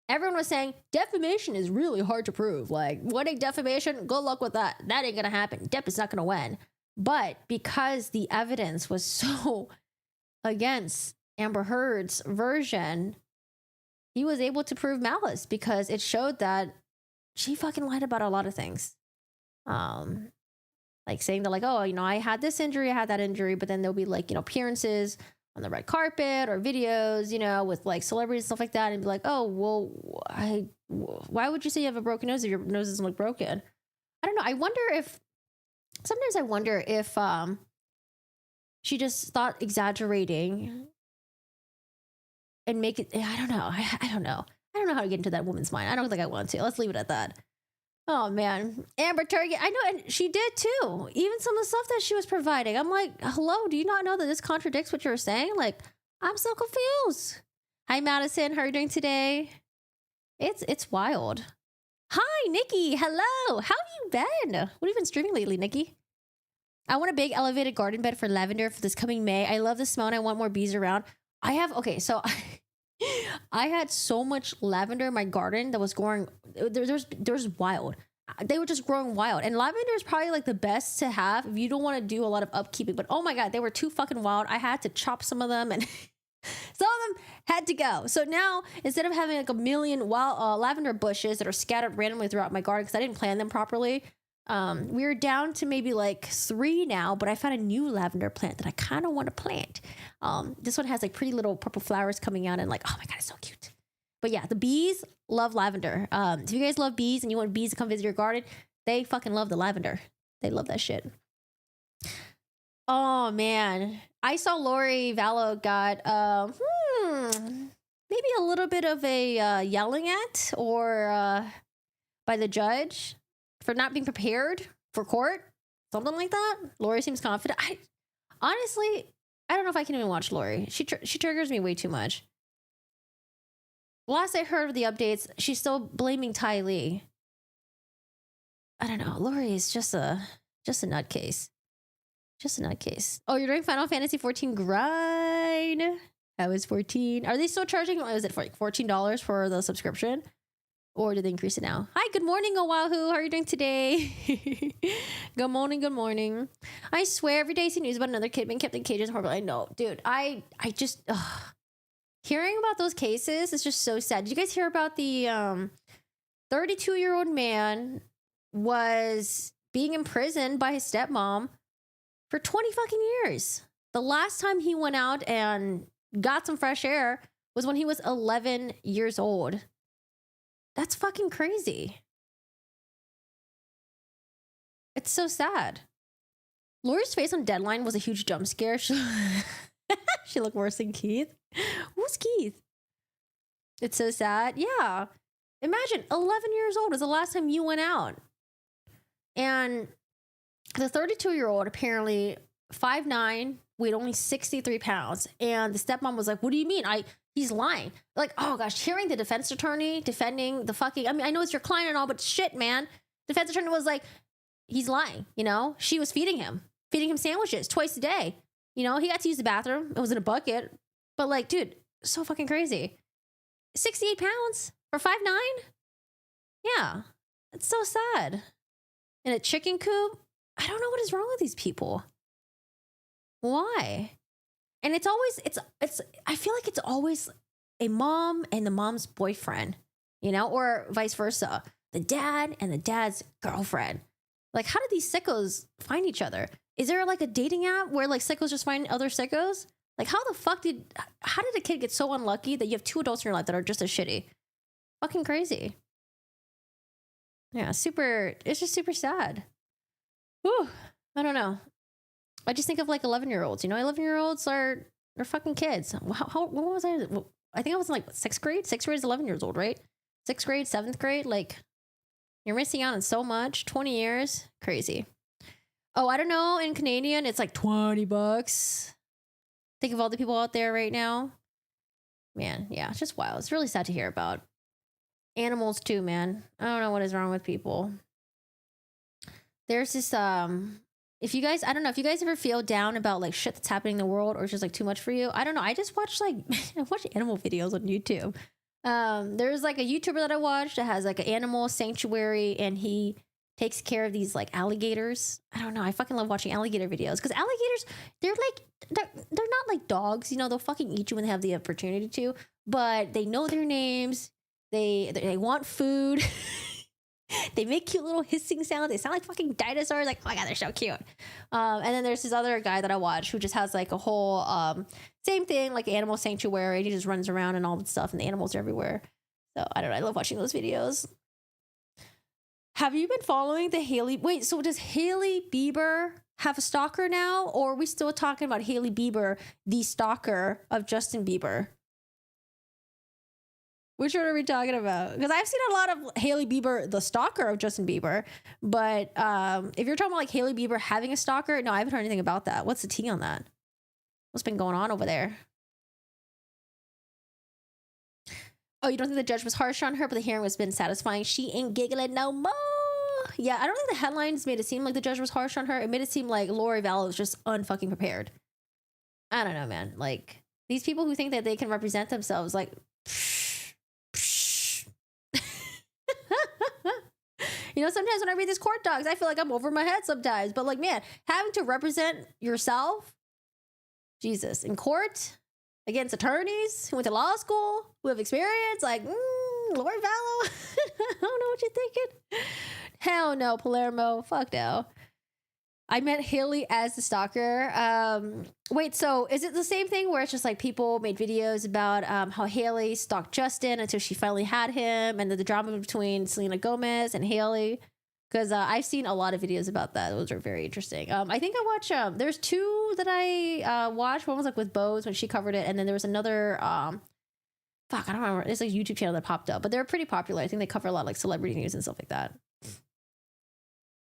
everyone was saying, defamation is really hard to prove. Like, winning defamation, good luck with that. That ain't gonna happen. Depp is not gonna win. But because the evidence was so against Amber Heard's version, he was able to prove malice because it showed that she fucking lied about a lot of things. Like saying that like, oh, you know, I had this injury, I had that injury, but then there'll be like, you know, appearances on the red carpet or videos, you know, with like celebrities and stuff like that, and be like, oh, well, why would you say you have a broken nose if your nose doesn't look broken? I don't know. I wonder if she just thought exaggerating and make it, I don't know. I don't know. I don't know how to get into that woman's mind. I don't think I want to. Let's leave it at that. Oh, man. Amber Target. I know, and she did too. Even some of the stuff that she was providing. I'm like, hello, do you not know that this contradicts what you're saying? Like, I'm so confused. Hi, Madison. How are you doing today? It's wild. Hi, Nikki. Hello. How have you been? What have you been streaming lately, Nikki? I want a big elevated garden bed for lavender for this coming May. I love the smell and I want more bees around. So I had so much lavender in my garden that was growing. There's wild. They were just growing wild. And lavender is probably like the best to have if you don't want to do a lot of upkeeping. But oh my God, they were too fucking wild. I had to chop some of them and some of them had to go. So now instead of having like a million wild lavender bushes that are scattered randomly throughout my garden because I didn't plant them properly, we're down to maybe like 3 now, but I found a new lavender plant that I kind of want to plant. This one has like pretty little purple flowers coming out and like, oh my God, it's so cute. But yeah, the bees love lavender. If you guys love bees and you want bees to come visit your garden, they fucking love the lavender. They love that shit. Oh man. I saw Lori Vallow got, maybe a little bit of a yelling at or by the judge for not being prepared for court, something like that. Lori seems confident. Honestly, I don't know if I can even watch Lori. She triggers me way too much. Last I heard of the updates, she's still blaming Ty Lee. I don't know. Lori is just a nutcase. Just a nutcase. Oh, you're doing Final Fantasy 14 grind? I was 14. Are they still charging? Is it for like $14 for the subscription? Or did they increase it now? Hi, good morning, Oahu. How are you doing today? Good morning, good morning. I swear every day I see news about another kid being kept in cages. Horrible. I know, dude. I just hearing about those cases is just so sad. Did you guys hear about the 32-year-old man was being imprisoned by his stepmom for 20 fucking years? The last time he went out and got some fresh air was when he was 11 years old. That's fucking crazy. It's so sad. Lori's face on Deadline was a huge jump scare. She looked worse than Keith. Who's Keith? It's so sad. Yeah. Imagine 11 years old was the last time you went out. And the 32-year-old apparently 5'9", weighed only 63 pounds. And the stepmom was like, what do you mean? He's lying. Like, oh gosh, hearing the defense attorney defending the fucking, I mean, I know it's your client and all, but shit, man. Defense attorney was like, he's lying, you know? She was feeding him sandwiches twice a day. You know, he got to use the bathroom. It was in a bucket. But like, dude, so fucking crazy. 68 pounds for 5'9"? Yeah. It's so sad. In a chicken coop? I don't know what is wrong with these people. Why? And it's always, I feel like it's always a mom and the mom's boyfriend, you know, or vice versa. The dad and the dad's girlfriend. Like, how did these sickos find each other? Is there like a dating app where like sickos just find other sickos? Like, how did a kid get so unlucky that you have two adults in your life that are just as shitty? Fucking crazy. Yeah, it's just super sad. Whew, I don't know. I just think of like 11-year-olds, you know, 11-year-olds are fucking kids. What was I? I think I was in like sixth grade. Sixth grade is 11 years old, right? Sixth grade, seventh grade. Like, you're missing out on so much. 20 years. Crazy. Oh, I don't know. In Canadian, it's like $20. Think of all the people out there right now. Man, yeah, it's just wild. It's really sad to hear about. Animals too, man. I don't know what is wrong with people. There's this, if you guys ever feel down about like shit that's happening in the world or it's just like too much for you, I don't know. I just watch I watch animal videos on YouTube. There's like a YouTuber that I watched that has like an animal sanctuary and he takes care of these like alligators. I don't know. I fucking love watching alligator videos because alligators, they're not like dogs. You know, they'll fucking eat you when they have the opportunity to, but they know their names. They want food. They make cute little hissing sounds. They sound like fucking dinosaurs. Like, oh my god, they're so cute. And then there's this other guy that I watch who just has like a whole same thing, like animal sanctuary. And he just runs around and all that stuff, and the animals are everywhere. So I don't know. I love watching those videos. Have you been following the Hailey? Wait, so does Hailey Bieber have a stalker now, or are we still talking about Hailey Bieber, the stalker of Justin Bieber? Which one are we talking about? Because I've seen a lot of Hailey Bieber, the stalker of Justin Bieber. But if you're talking about like Hailey Bieber having a stalker, no, I haven't heard anything about that. What's the tea on that? What's been going on over there? Oh, you don't think the judge was harsh on her, but the hearing was been satisfying? She ain't giggling no more. Yeah, I don't think the headlines made it seem like the judge was harsh on her. It made it seem like Lori Vallow was just unfucking prepared. I don't know, man. Like, these people who think that they can represent themselves, like... You know, sometimes when I read these court docs, I feel like I'm over my head sometimes. But like, man, having to represent yourself, Jesus, in court against attorneys who went to law school, who have experience, like, Lord Vallow, I don't know what you're thinking. Hell no, Palermo, fuck no. I met Hailey as the stalker. Wait, so is it the same thing where it's just like people made videos about how Hailey stalked Justin until she finally had him, and the drama between Selena Gomez and Hailey? Because I've seen a lot of videos about that. Those are very interesting. I think I watched, there's two that I watched. One was like with Bose when she covered it, and then there was another, I don't remember. It's like a YouTube channel that popped up, but they're pretty popular. I think they cover a lot of like celebrity news and stuff like that.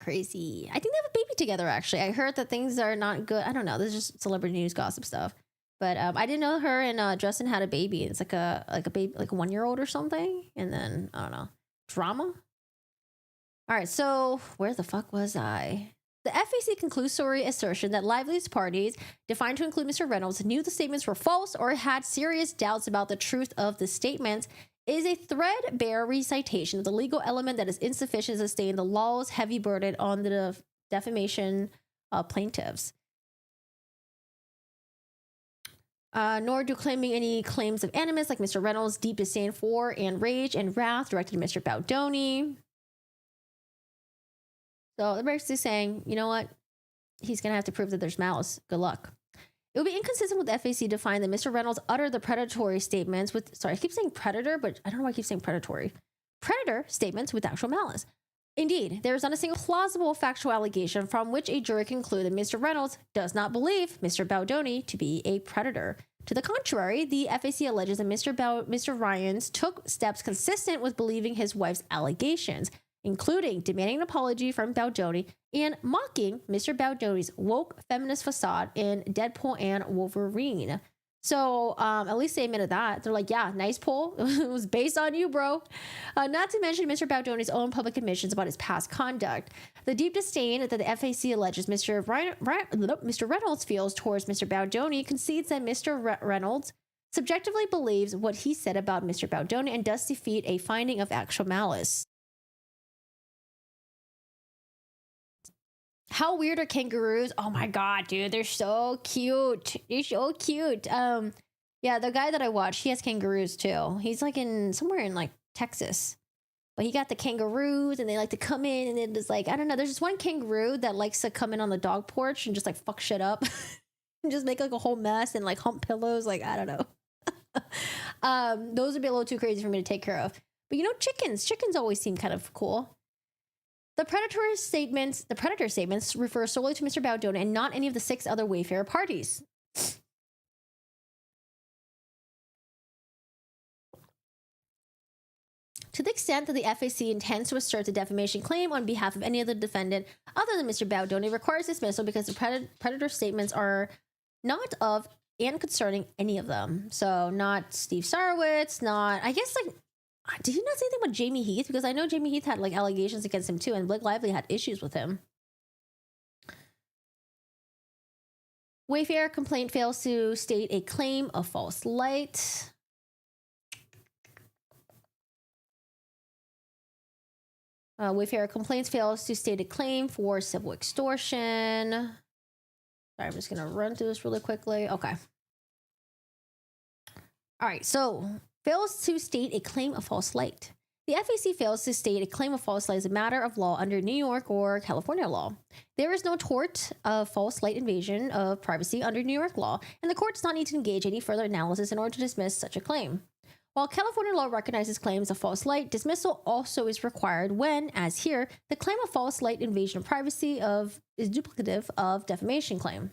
Crazy. I think they have a baby together, actually. I heard that things are not good. I don't know. This is just celebrity news gossip stuff. But I didn't know her and Justin had a baby. It's like a baby, like a 1-year-old or something. And then, I don't know. Drama? All right. So where the fuck was I? The FAC conclusory assertion that Lively's parties, defined to include Mr. Reynolds, knew the statements were false or had serious doubts about the truth of the statements is a threadbare recitation of the legal element that is insufficient to sustain the law's heavy burden on the defamation plaintiffs. Nor do claiming any claims of animus like Mr. Reynolds' deep disdain for and rage and wrath directed to Mr. Baldoni. So they're basically saying, you know what? He's going to have to prove that there's malice. Good luck. It would be inconsistent with the FAC to find that Mr. Reynolds uttered the predatory statements with, sorry, I keep saying predator, but I don't know why I keep saying predatory. Predator statements with actual malice. Indeed, there is not a single plausible factual allegation from which a jury can conclude that Mr. Reynolds does not believe Mr. Baldoni to be a predator. To the contrary, the FAC alleges that Mr. Ryans took steps consistent with believing his wife's allegations, including demanding an apology from Baldoni and mocking Mr. Baldoni's woke feminist facade in Deadpool and Wolverine. So at least they admitted that. They're like, yeah, nice pull. It was based on you, bro. Not to mention Mr. Baldoni's own public admissions about his past conduct. The deep disdain that the FAC alleges Mr. Reynolds feels towards Mr. Baldoni concedes that Mr. Reynolds subjectively believes what he said about Mr. Baldoni and does defeat a finding of actual malice. How weird are kangaroos? Oh my god, dude, they're so cute. They're so cute. Yeah, the guy that I watched, he has kangaroos too. He's like in somewhere in like Texas. But he got the kangaroos and they like to come in and then just like, I don't know, there's this one kangaroo that likes to come in on the dog porch and just like fuck shit up. And just make like a whole mess and like hump pillows, like I don't know. Those would be a little too crazy for me to take care of. But you know, chickens always seem kind of cool. The predator statements refer solely to Mr. Baldoni and not any of the 6 other Wayfarer parties. To the extent that the FAC intends to assert the defamation claim on behalf of any other defendant other than Mr. Baldoni requires dismissal because the predator statements are not of and concerning any of them. So not Steve Sarowitz, not, I guess like, did he not say anything about Jamie Heath? Because I know Jamie Heath had like allegations against him too, and Blake Lively had issues with him. Wayfarer complaint fails to state a claim of false light. Wayfarer complaints fails to state a claim for civil extortion. Sorry, I'm just going to run through this really quickly. Okay. All right, so fails to state a claim of false light. The FAC fails to state a claim of false light as a matter of law under New York or California law. There is no tort of false light invasion of privacy under New York law, and the court does not need to engage any further analysis in order to dismiss such a claim. While California law recognizes claims of false light, dismissal also is required when, as here, the claim of false light invasion of privacy is duplicative of defamation claim.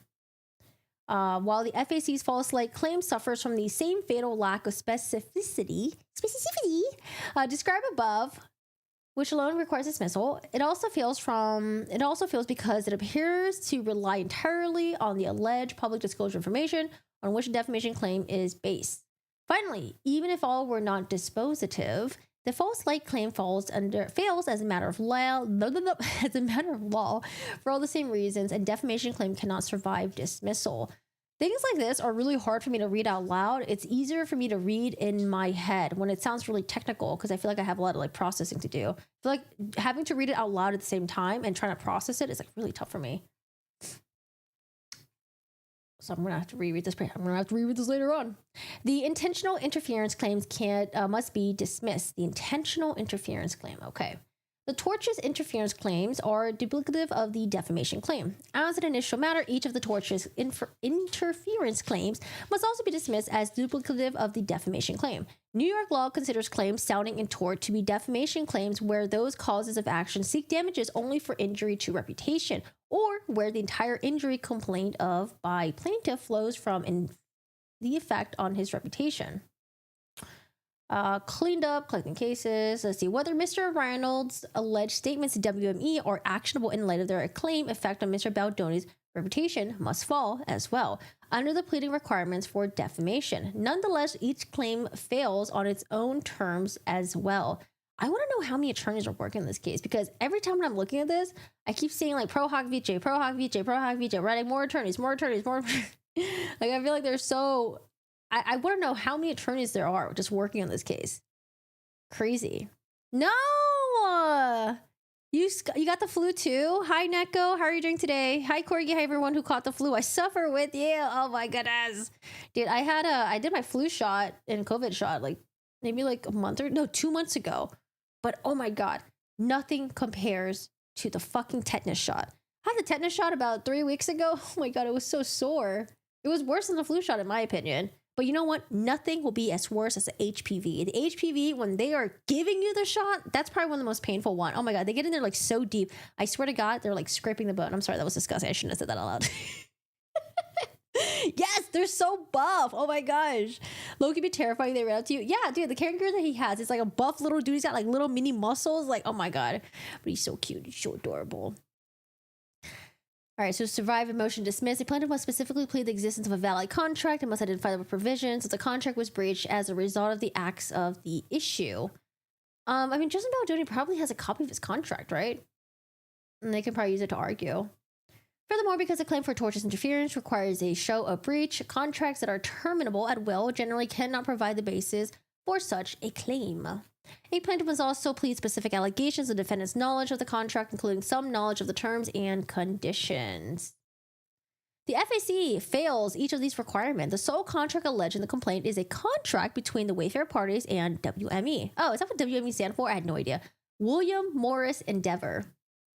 While the FAC's false light claim suffers from the same fatal lack of specificity described above, which alone requires dismissal, it also fails because it appears to rely entirely on the alleged public disclosure information on which a defamation claim is based. Finally, even if all were not dispositive, the false light claim fails as a matter of law, for all the same reasons, and defamation claim cannot survive dismissal. Things like this are really hard for me to read out loud. It's easier for me to read in my head when it sounds really technical because I feel like I have a lot of like processing to do. I feel like having to read it out loud at the same time and trying to process it is like really tough for me. So I'm gonna have to reread this. I'm gonna have to reread this later on. The intentional interference claims must be dismissed. The intentional interference claim. Okay. The tortious interference claims are duplicative of the defamation claim. As an initial matter, each of the tortious interference claims must also be dismissed as duplicative of the defamation claim. New York law considers claims sounding in tort to be defamation claims where those causes of action seek damages only for injury to reputation, or where the entire injury complained of by plaintiff flows from the effect on his reputation. Cleaned up, collecting cases. Let's see whether Mr. Reynold's alleged statements to WME are actionable in light of their claim effect on Mr. Baldoni's reputation must fall as well under the pleading requirements for defamation. Nonetheless, each claim fails on its own terms as well. I want to know how many attorneys are working in this case, because every time when I'm looking at this, I keep seeing like pro hoc VJ, pro hoc VJ, pro hoc VJ, writing more attorneys, more attorneys, more. Like, I feel like there's so. I want to know how many attorneys there are just working on this case. Crazy. No, you got the flu too. Hi Neko, how are you doing today? Hi Corgi, hi everyone who caught the flu. I suffer with you. Oh my goodness, dude. I did my flu shot and COVID shot like maybe like a month or no 2 months ago. But oh my God, nothing compares to the fucking tetanus shot. I had the tetanus shot about 3 weeks ago. Oh my God, it was so sore. It was worse than the flu shot in my opinion. But you know what? Nothing will be as worse as the HPV. The HPV, when they are giving you the shot, that's probably one of the most painful one. Oh my God, they get in there like so deep. I swear to God, they're like scraping the bone. I'm sorry, that was disgusting. I shouldn't have said that out loud. Yes, they're so buff. Oh my gosh. Loki be terrifying. They ran up to you. Yeah, dude, the character that he has, it's like a buff little dude. He's got like little mini muscles. Like, oh my God. But he's so cute. He's so adorable. All right, so survive and motion dismissed. The plaintiff must specifically plead the existence of a valid contract and must identify the provisions that the contract was breached as a result of the acts of the issue. I mean, Justin Baldoni probably has a copy of his contract, right? And they can probably use it to argue. Furthermore, because a claim for tortious interference requires a show of breach, contracts that are terminable at will generally cannot provide the basis for such a claim. A plaintiff must also plead specific allegations of defendant's knowledge of the contract, including some knowledge of the terms and conditions. The FAC fails each of these requirements. The sole contract alleged in the complaint is a contract between the Wayfair parties and WME. Oh, is that what WME stands for? I had no idea. William Morris Endeavor.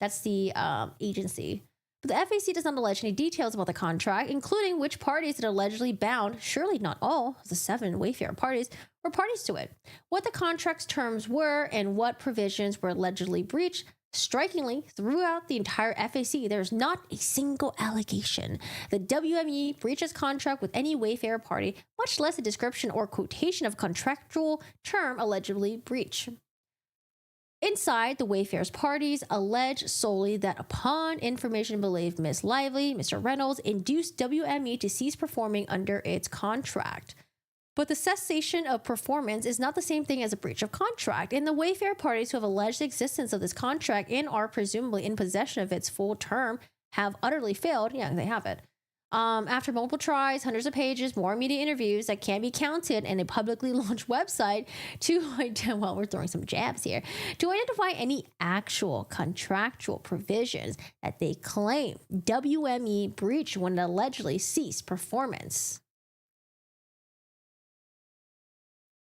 That's the agency. But the FAC does not allege any details about the contract, including which parties it allegedly bound, surely not all of the 7 Wayfair parties, were parties to it, what the contract's terms were, and what provisions were allegedly breached. Strikingly, throughout the entire FAC, there's not a single allegation that WME breaches contract with any Wayfair party, much less a description or quotation of contractual term allegedly breached. Inside, the Wayfair's parties allege solely that upon information believed Ms. Lively, Mr. Reynolds induced WME to cease performing under its contract. But the cessation of performance is not the same thing as a breach of contract, and the Wayfair parties who have alleged the existence of this contract and are presumably in possession of its full term have utterly failed. Yeah, they have it. After multiple tries, hundreds of pages, more media interviews that can be counted, and a publicly launched website well, we're throwing some jabs here, to identify any actual contractual provisions that they claim WME breached when it allegedly ceased performance.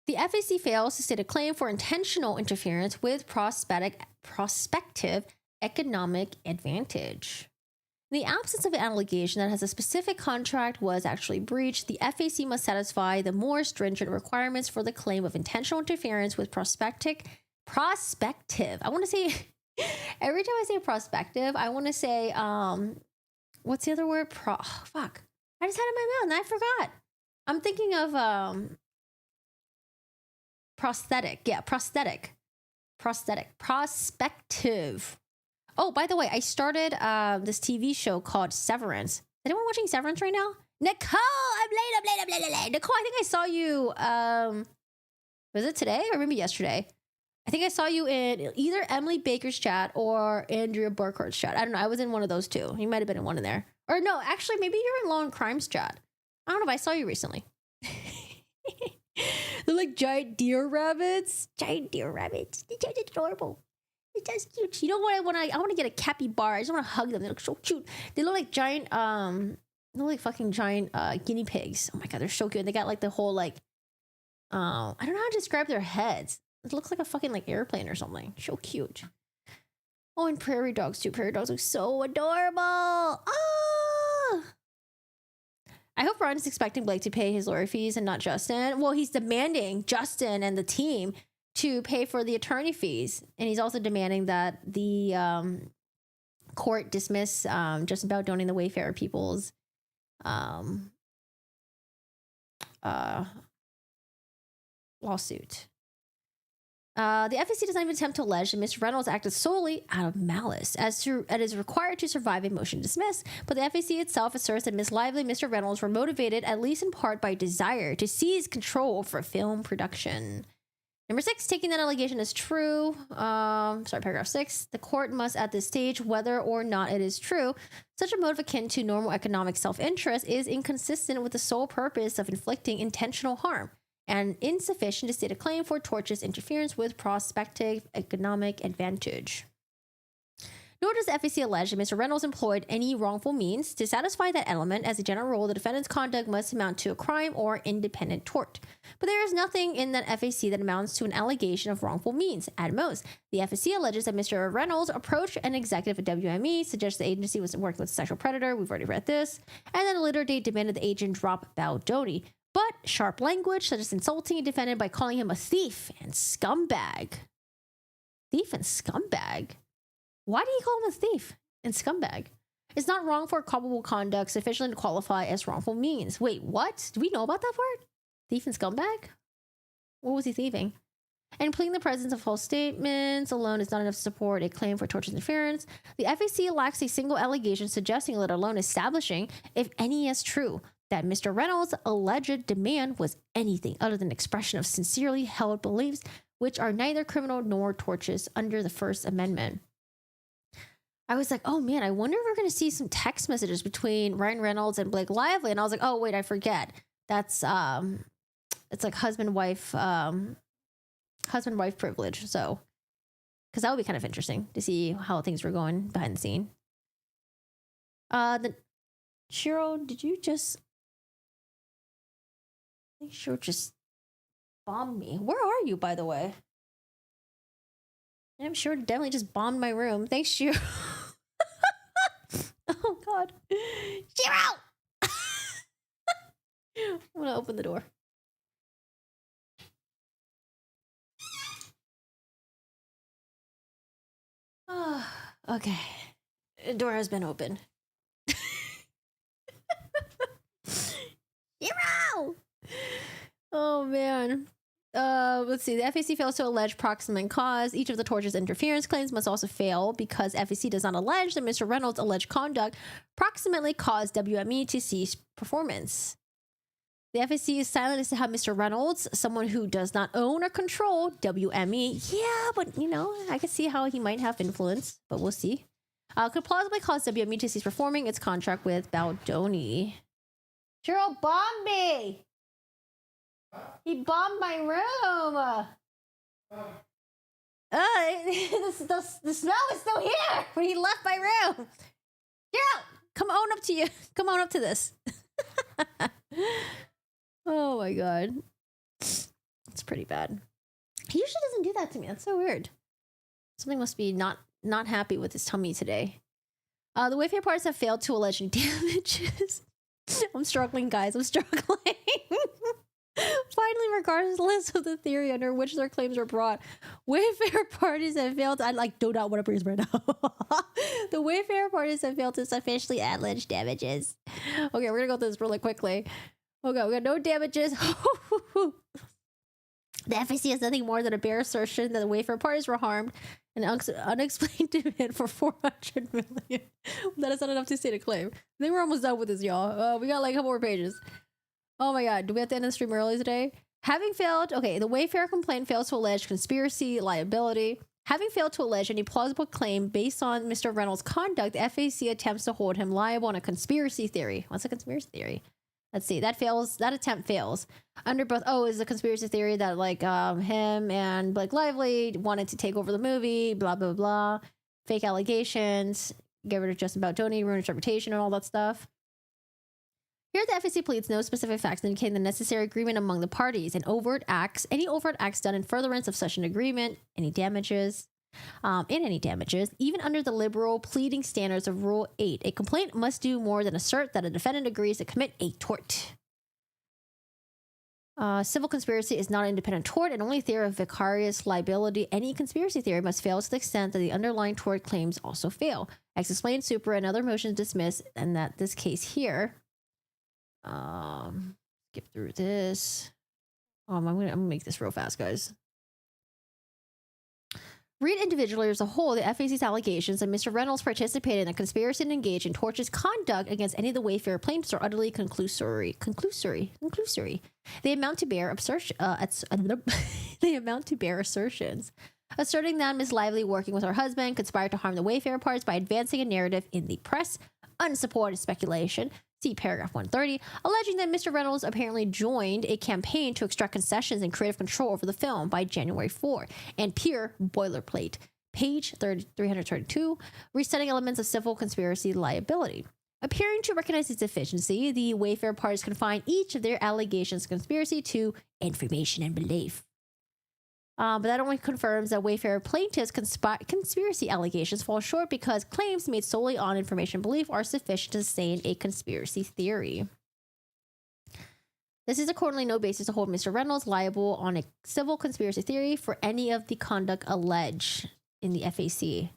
The FAC fails to state a claim for intentional interference with prospective economic advantage. In the absence of an allegation that has a specific contract was actually breached, the FAC must satisfy the more stringent requirements for the claim of intentional interference with prospective. I want to say, every time I say prospective, I want to say, what's the other word? Fuck. I just had it in my mouth and I forgot. I'm thinking of prosthetic. Yeah, prosthetic. Prospective. Oh, by the way, I started this TV show called Severance. Is anyone watching Severance right now? Nicole, I'm late. Nicole, I think I saw you, was it today or maybe yesterday? I think I saw you in either Emily Baker's chat or Andrea Burkhardt's chat. I don't know. I was in one of those two. You might have been in one in there. Or no, actually, maybe you're in Law and Crimes chat. I don't know if I saw you recently. They're like giant deer rabbits. They're just adorable. It's just cute. You know what I want to get a capybara. I just want to hug them. They look so cute. They look like giant, they look like fucking giant guinea pigs. Oh my God, they're so cute. They got like the whole like, I don't know how to describe their heads. It looks like a fucking like airplane or something. So cute. Oh, and prairie dogs too. Prairie dogs look so adorable. Ah! I hope Ron is expecting Blake to pay his lawyer fees and not Justin. Well, he's demanding Justin and the team to pay for the attorney fees. And he's also demanding that the court dismiss Justin Baldoni and the Wayfarer people's lawsuit. The FAC does not even attempt to allege that Mr. Reynolds acted solely out of malice, as it is required to survive a motion to dismiss, but the FAC itself asserts that Ms. Lively and Mr. Reynolds were motivated, at least in part, by desire to seize control over film production. Number 6, taking that allegation as true. Paragraph 6. The court must at this stage, whether or not it is true, such a motive akin to normal economic self-interest is inconsistent with the sole purpose of inflicting intentional harm and insufficient to state a claim for tortious interference with prospective economic advantage. Nor does the FAC allege that Mr. Reynolds employed any wrongful means. To satisfy that element, as a general rule, the defendant's conduct must amount to a crime or independent tort. But there is nothing in that FAC that amounts to an allegation of wrongful means. At most, the FAC alleges that Mr. Reynolds approached an executive at WME, suggests the agency was working with a sexual predator, we've already read this, and then a later date demanded the agent drop Baldoni. But sharp language, such as insulting a defendant by calling him a thief and scumbag. Thief and scumbag? Why do you call him a thief and scumbag? It's not wrong for culpable conduct sufficiently to qualify as wrongful means. Wait, what? Do we know about that part? Thief and scumbag? What was he thieving? And pleading the presence of false statements alone is not enough to support a claim for tortious interference. The FAC lacks a single allegation suggesting, let alone establishing, if any is true, that Mr. Reynolds' alleged demand was anything other than expression of sincerely held beliefs, which are neither criminal nor tortious under the First Amendment. I was like, oh man, I wonder if we're going to see some text messages between Ryan Reynolds and Blake Lively. And I was like, oh wait, I forget. That's, it's like husband-wife privilege. So, because that would be kind of interesting to see how things were going behind the scene. Shiro, did you just... I think Shiro just bombed me. Where are you, by the way? I'm sure definitely just bombed my room. Thanks, Shiro. Oh, God. Shiro! I'm going to open the door. Okay. The door has been opened. Shiro! Oh, man. Let's see. The FAC fails to allege proximate cause. Each of the tortious interference claims must also fail because FAC does not allege that Mr. Reynolds' alleged conduct proximately caused WME to cease performance. The FAC is silent as to how Mr. Reynolds, someone who does not own or control WME, yeah, but you know, I can see how he might have influence, but we'll see, could plausibly cause WME to cease performing its contract with Baldoni. Cheryl bombed me! He bombed my room. The smell is still here when he left my room. Gerald, come on up to you. Come on up to this. Oh my God. It's pretty bad. He usually doesn't do that to me. That's so weird. Something must be not happy with his tummy today. The Wayfair parties have failed to allege any damages. I'm struggling, guys. I'm struggling. Finally, regardless of the theory under which their claims are brought, Wayfair parties have failed to, I do not want to breathe right now. The Wayfair parties have failed to sufficiently allege damages. Okay, we're gonna go through this really quickly. Okay, we got no damages. The FAC has nothing more than a bare assertion that the Wayfair parties were harmed and unexplained demand for $400 million. That is not enough to state a claim. I think we're almost done with this, y'all. We got like a couple more pages. Oh my God, do we have to end the stream early today? Having failed, okay, the Wayfair complaint fails to allege conspiracy, liability. Having failed to allege any plausible claim based on Mr. Reynolds' conduct, the FAC attempts to hold him liable on a conspiracy theory. What's a conspiracy theory? Let's see, that fails. That attempt fails. Under both, is a conspiracy theory that like him and Blake Lively wanted to take over the movie, blah, blah, blah. Fake allegations, get rid of Justin Baldoni, ruin his reputation and all that stuff. Here, the FAC pleads no specific facts indicating the necessary agreement among the parties and overt acts, any overt acts done in furtherance of such an agreement, any damages, even under the liberal pleading standards of Rule 8. A complaint must do more than assert that a defendant agrees to commit a tort. Civil conspiracy is not an independent tort and only a theory of vicarious liability. Any conspiracy theory must fail to the extent that the underlying tort claims also fail. As explained, super and other motions dismiss, and that this case here. Skip through this. I'm gonna make this real fast, guys. Read individually or as a whole the FAC's allegations that Mr. Reynolds participated in a conspiracy and engaged in tortious conduct against any of the Wayfair plaintiffs are utterly conclusory. They amount to bare absurd. they amount to bare assertions, asserting that Ms. Lively, working with her husband, conspired to harm the Wayfarer parties by advancing a narrative in the press, unsupported speculation. See paragraph 130, alleging that Mr. Reynolds apparently joined a campaign to extract concessions and creative control over the film by January 4, and pure boilerplate. Page 332, resetting elements of civil conspiracy liability. Appearing to recognize its deficiency, the Wayfarer parties confine each of their allegations of conspiracy to information and belief. But that only confirms that Wayfarer plaintiffs' conspiracy allegations fall short because claims made solely on information and belief are sufficient to sustain a conspiracy theory. This is accordingly no basis to hold Mr. Reynolds liable on a civil conspiracy theory for any of the conduct alleged in the FAC.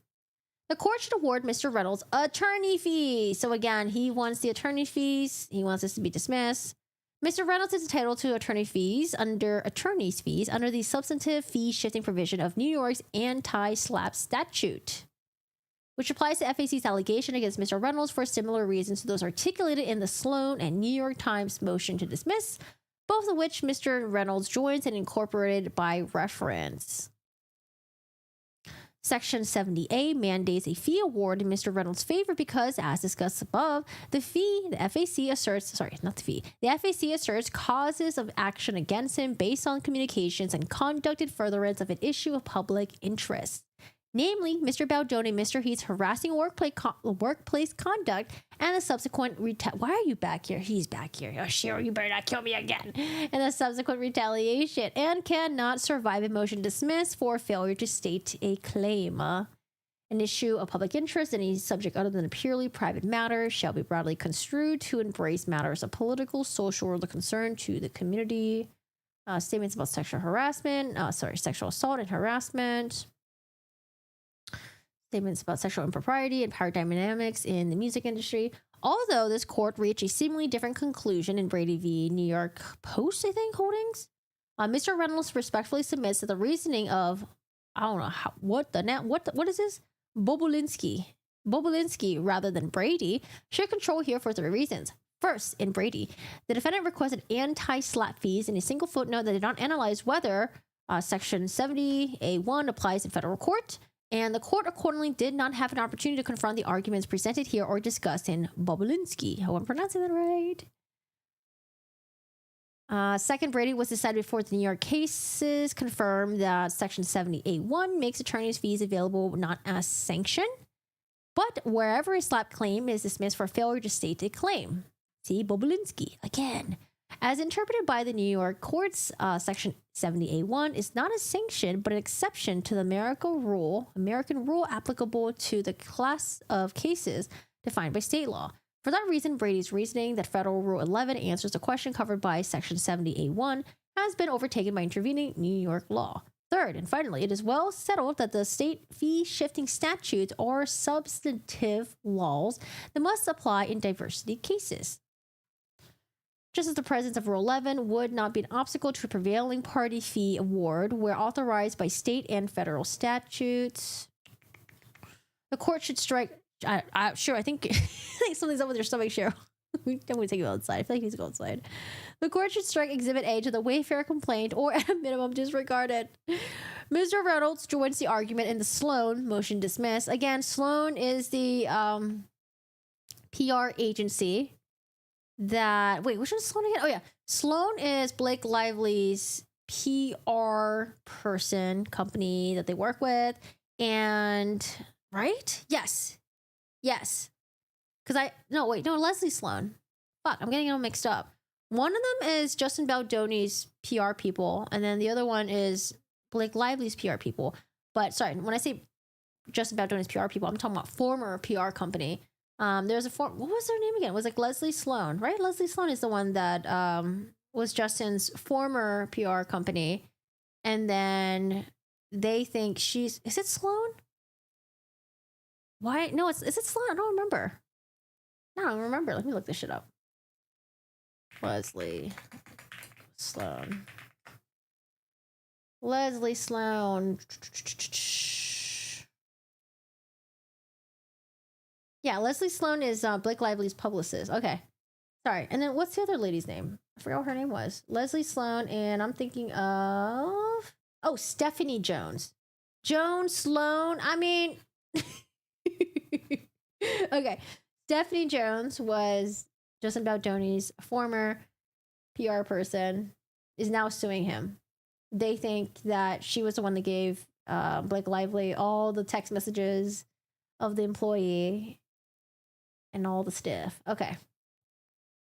The court should award Mr. Reynolds attorney fees. So again, he wants the attorney fees. He wants this to be dismissed. Mr. Reynolds is entitled to attorney's fees under the substantive fee shifting provision of New York's anti-SLAPP statute, which applies to FAC's allegation against Mr. Reynolds for similar reasons to those articulated in the Sloan and New York Times motion to dismiss, both of which Mr. Reynolds joins and incorporated by reference. Section 70A mandates a fee award in Mr. Reynolds' favor because, as discussed above, the FAC asserts causes of action against him based on communications and conduct in furtherance of an issue of public interest. Namely, Mr. Baldoni and Mr. Heath's harassing workplace conduct and the subsequent why are you back here? He's back here. Oh, Cheryl, you better not kill me again. And the subsequent retaliation, and cannot survive a motion to dismiss for failure to state a claim. An issue of public interest, any subject other than a purely private matter, shall be broadly construed to embrace matters of political, social, or the concern to the community. Statements about sexual assault and harassment. Statements about sexual impropriety and power dynamics in the music industry. Although this court reached a seemingly different conclusion in Brady v. New York Post, I think, holdings, Mr. Reynolds respectfully submits that the reasoning of, what is this? Bobulinski rather than Brady should control here for three reasons. First, in Brady, the defendant requested anti-SLAPP fees in a single footnote that did not analyze whether Section 70A1 applies in federal court, and the court accordingly did not have an opportunity to confront the arguments presented here or discussed in Bobulinski. I hope I'm pronouncing that right. Second, Brady was decided before the New York cases confirmed that Section 70A1 makes attorney's fees available not as sanction, but wherever a SLAPP claim is dismissed for failure to state a claim. See Bobulinski again. As interpreted by the New York courts, Section 70A1 is not a sanction, but an exception to the American rule applicable to the class of cases defined by state law. For that reason, Brady's reasoning that Federal Rule 11 answers the question covered by Section 70A1 has been overtaken by intervening New York law. Third, and finally, it is well settled that the state fee-shifting statutes are substantive laws that must apply in diversity cases. Just as the presence of Rule 11 would not be an obstacle to a prevailing party fee award where authorized by state and federal statutes. The court should strike... I think something's up with your stomach, Cheryl. We definitely take you outside. I feel like he needs to go outside. The court should strike Exhibit A to the Wayfarer complaint or at a minimum disregard it. Mr. Reynolds joins the argument in the Sloan motion dismiss. Again, Sloan is the PR agency that... Wait, which one's Sloan again? Oh, yeah. Sloan is Blake Lively's PR person, company that they work with. And... Right? Yes. Leslie Sloan. Fuck, I'm getting them mixed up. One of them is Justin Baldoni's PR people, and then the other one is Blake Lively's PR people. But sorry, when I say Justin Baldoni's PR people, I'm talking about former PR company. There's what was their name again? It was like Leslie Sloan, right? Leslie Sloan is the one that was Justin's former PR company, and then they think is it Sloan? Why? No, is it Sloan? I don't remember. Let me look this shit up. Leslie Sloan. Yeah, Leslie Sloan is Blake Lively's publicist. Okay. Sorry. And then what's the other lady's name? I forgot what her name was. Leslie Sloan, and I'm thinking of... Oh, Stephanie Jones. Joan Sloan. I mean, okay. Stephanie Jones was Justin Baldoni's former PR person, is now suing him. They think that she was the one that gave Blake Lively all the text messages of the employee and all the stuff. Okay.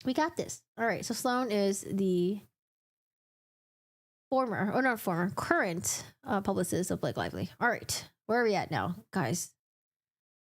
We got this. All right. So Sloan is the current publicist of Blake Lively. All right. Where are we at now, guys?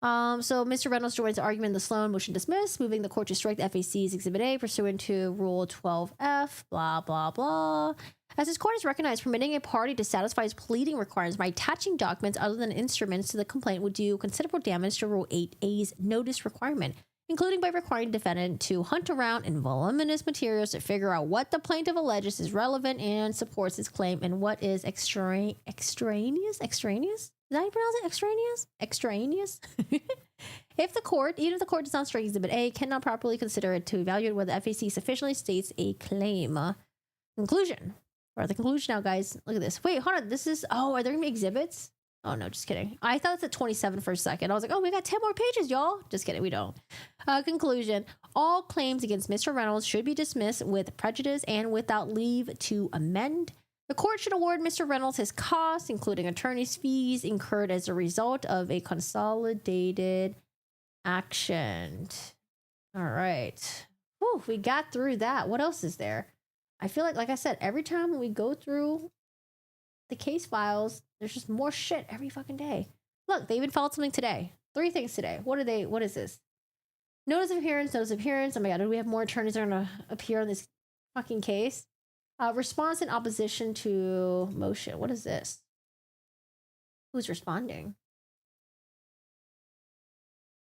So Mr. Reynolds joins the argument in the Sloan motion dismiss, moving the court to strike the FAC's Exhibit A pursuant to Rule 12F, blah, blah, blah. As this court has recognized, permitting a party to satisfy its pleading requirements by attaching documents other than instruments to the complaint would do considerable damage to Rule 8A's notice requirement, including by requiring the defendant to hunt around in voluminous materials to figure out what the plaintiff alleges is relevant and supports his claim and what is extraneous? Extraneous? Is that how you pronounce it? Extraneous? Extraneous? Even if the court does not strike Exhibit A, cannot properly consider it to evaluate whether the FAC sufficiently states a claim. Conclusion. We're at the conclusion now, guys. Look at this. Wait, hold on. Are there going to be exhibits? Oh, no, just kidding. I thought it's at 27 for a second. I was like, oh, we got 10 more pages, y'all. Just kidding. We don't. Conclusion. All claims against Mr. Reynolds should be dismissed with prejudice and without leave to amend. The court should award Mr. Reynolds his costs, including attorney's fees incurred as a result of a consolidated action. All right. Whew, we got through that. What else is there? I feel like I said, every time we go through the case files, there's just more shit every fucking day. Look, they even filed something today. 3 things today. What is this? Notice of appearance. Oh my god, do we have more attorneys that are going to appear on this fucking case? Response in opposition to motion. What is this? Who's responding?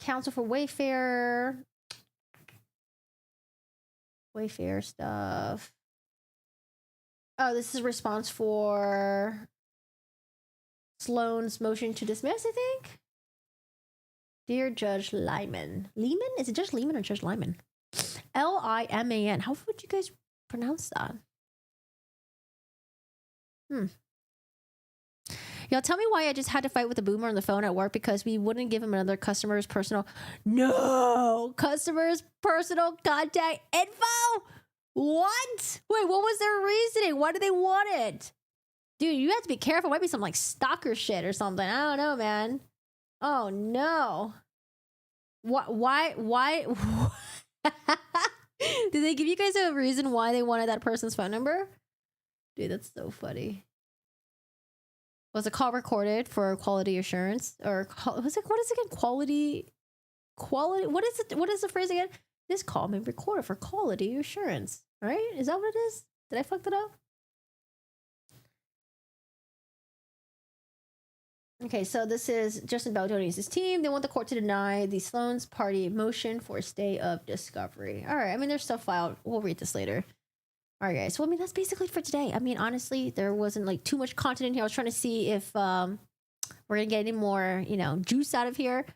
Counsel for Wayfair. Wayfair stuff. Oh, this is a response for Sloan's motion to dismiss, I think. Dear Judge Lyman. Lehman? Is it Judge Lehman or Judge Lyman? Liman. How would you guys pronounce that? Y'all tell me why I just had to fight with a boomer on the phone at work because we wouldn't give him another customer's personal contact info. What? Wait, what was their reasoning? Why do they want it? Dude, you have to be careful. It might be some like stalker shit or something. I don't know, man. Oh no. Why? Did they give you guys a reason why they wanted that person's phone number? Dude, that's so funny. Was the call recorded for quality assurance? Or what is it again? Quality. What is it? What is the phrase again? This call may be recorded for quality assurance. Right? Is that what it is? Did I fuck that up? Okay, so this is Justin Baldoni's team. They want the court to deny the Sloan's party motion for a stay of discovery. All right, I mean, there's stuff filed. We'll read this later. All right, guys. So, I mean, that's basically it for today. I mean, honestly, there wasn't like too much content in here. I was trying to see if we're going to get any more, juice out of here.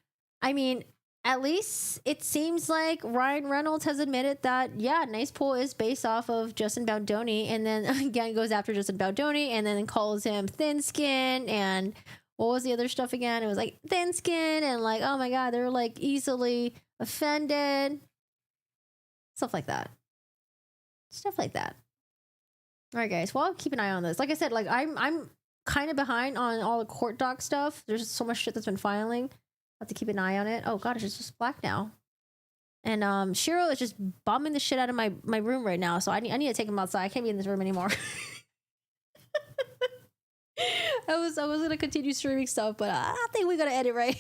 I mean, at least it seems like Ryan Reynolds has admitted that, yeah, Nice Pool is based off of Justin Baldoni. And then again goes after Justin Baldoni and then calls him thin skin. And what was the other stuff again? It was like thin skin and like, oh my God, they're like easily offended. Stuff like that. Stuff like that. All right, guys. Well, I'll keep an eye on this. Like I said, like I'm kind of behind on all the court doc stuff. There's so much shit that's been filing. I have to keep an eye on it. Oh God, it's just black now. And Shiro is just bombing the shit out of my room right now. So I need to take him outside. I can't be in this room anymore. I was gonna continue streaming stuff, but I think we gotta edit right.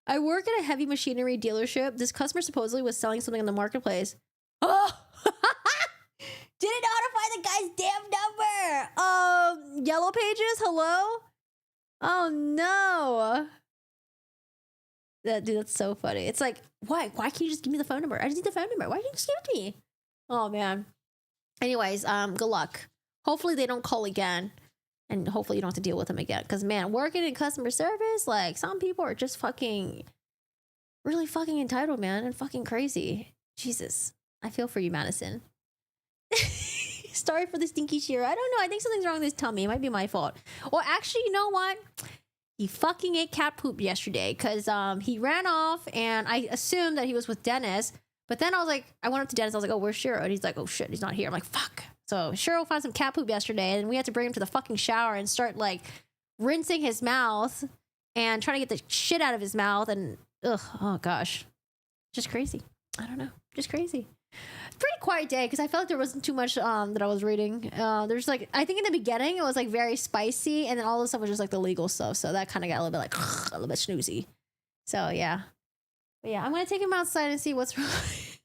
I work at a heavy machinery dealership. This customer supposedly was selling something in the marketplace. Oh, didn't notify the guy's damn number. Yellow Pages, hello? Oh no. Dude, that's so funny. It's like, why can't you just give me the phone number? I just need the phone number. Why can't you just give it to me? Oh man. Anyways, good luck. Hopefully they don't call again. And hopefully you don't have to deal with them again. Because man, working in customer service, like some people are just really fucking entitled, man, and fucking crazy. Jesus. I feel for you, Madison. Sorry for the stinky shear. I don't know. I think something's wrong with his tummy. It might be my fault. Or actually, you know what? He fucking ate cat poop yesterday because he ran off and I assumed that he was with Dennis. But then I was like, I went up to Dennis. I was like, oh, where's Shiro? And he's like, oh shit, he's not here. I'm like, fuck. So Shiro found some cat poop yesterday and we had to bring him to the fucking shower and start like rinsing his mouth and trying to get the shit out of his mouth. And ugh, oh gosh, just crazy. I don't know, just crazy. Pretty quiet day because I felt like there wasn't too much that I was reading. There's like, I think in the beginning it was like very spicy and then all the stuff was just like the legal stuff. So that kind of got a little bit like a little bit snoozy. So yeah. But yeah, I'm going to take him outside and see what's wrong.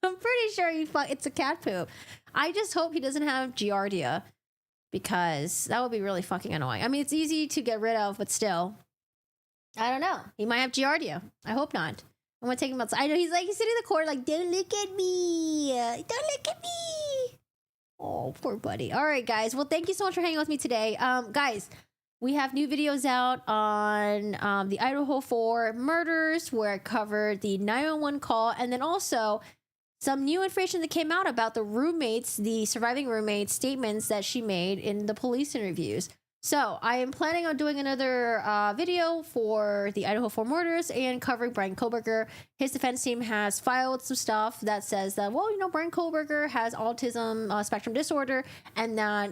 I'm pretty sure it's a cat poop. I just hope he doesn't have giardia because that would be really fucking annoying. I mean, it's easy to get rid of, but still, I don't know. He might have giardia. I hope not. I'm gonna take him outside. I know he's sitting in the corner like, don't look at me. Don't look at me. Oh, poor buddy. All right, guys. Well, thank you so much for hanging with me today. Guys, we have new videos out on the Idaho 4 murders where I covered the 911 call and then also some new information that came out about the surviving roommates' statements that she made in the police interviews. So I am planning on doing another video for the Idaho 4 murders and covering Brian Koberger. His defense team has filed some stuff that says that, well, you know, Brian Koberger has autism spectrum disorder and that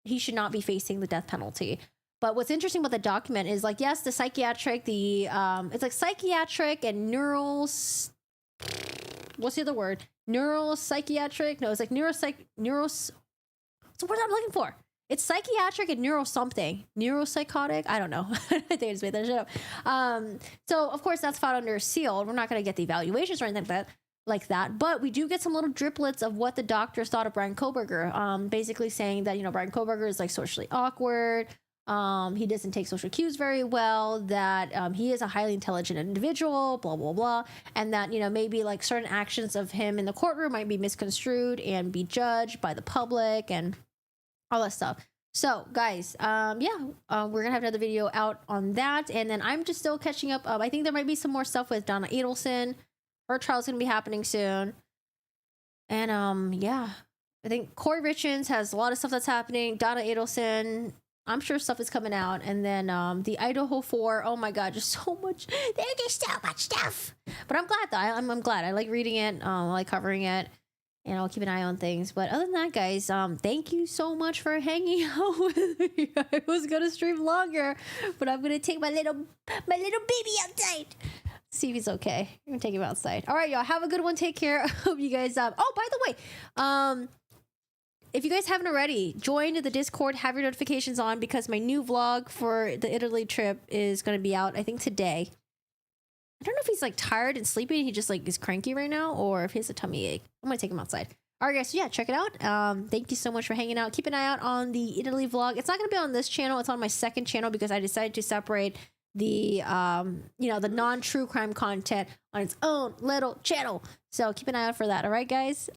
he should not be facing the death penalty. But what's interesting about the document is like, yes, the psychiatric, it's like psychiatric and what's the other word? Neuropsychiatric? No, it's like what's the word I'm looking for? It's psychiatric and neuropsychotic. I don't know. I think I just made that shit up. So of course that's filed under seal. We're not going to get the evaluations or anything like that. But we do get some little driplets of what the doctors thought of Brian Koberger. Basically saying that, you know, Brian Koberger is like socially awkward. He doesn't take social cues very well, that he is a highly intelligent individual, blah, blah, blah. And that, you know, maybe like certain actions of him in the courtroom might be misconstrued and be judged by the public and all that stuff. So guys, we're gonna have another video out on that, and then I'm just still catching up. I think there might be some more stuff with Donna Adelson. Her trial's gonna be happening soon, and I think Corey Richards has a lot of stuff that's happening. Donna Adelson, I'm sure stuff is coming out, and then the Idaho 4. Oh my god, just so much. There's just so much stuff. But I'm glad though. I'm glad. I like reading it. I like covering it. And I'll keep an eye on things. But other than that, guys, thank you so much for hanging out with me. I was gonna stream longer, but I'm gonna take my little baby outside. See if he's okay. I'm gonna take him outside. All right, y'all. Have a good one. Take care. I hope you guys. Oh, by the way, if you guys haven't already, join the Discord. Have your notifications on because my new vlog for the Italy trip is gonna be out. I think today. I don't know if he's like tired and sleepy and he just like is cranky right now or if he has a tummy ache. I'm gonna take him outside. All right, guys, so yeah, check it out. Thank you so much for hanging out. Keep an eye out on the Italy vlog. It's not gonna be on this channel. It's on my second channel because I decided to separate the the non-true crime content on its own little channel. So keep an eye out for that. All right, guys.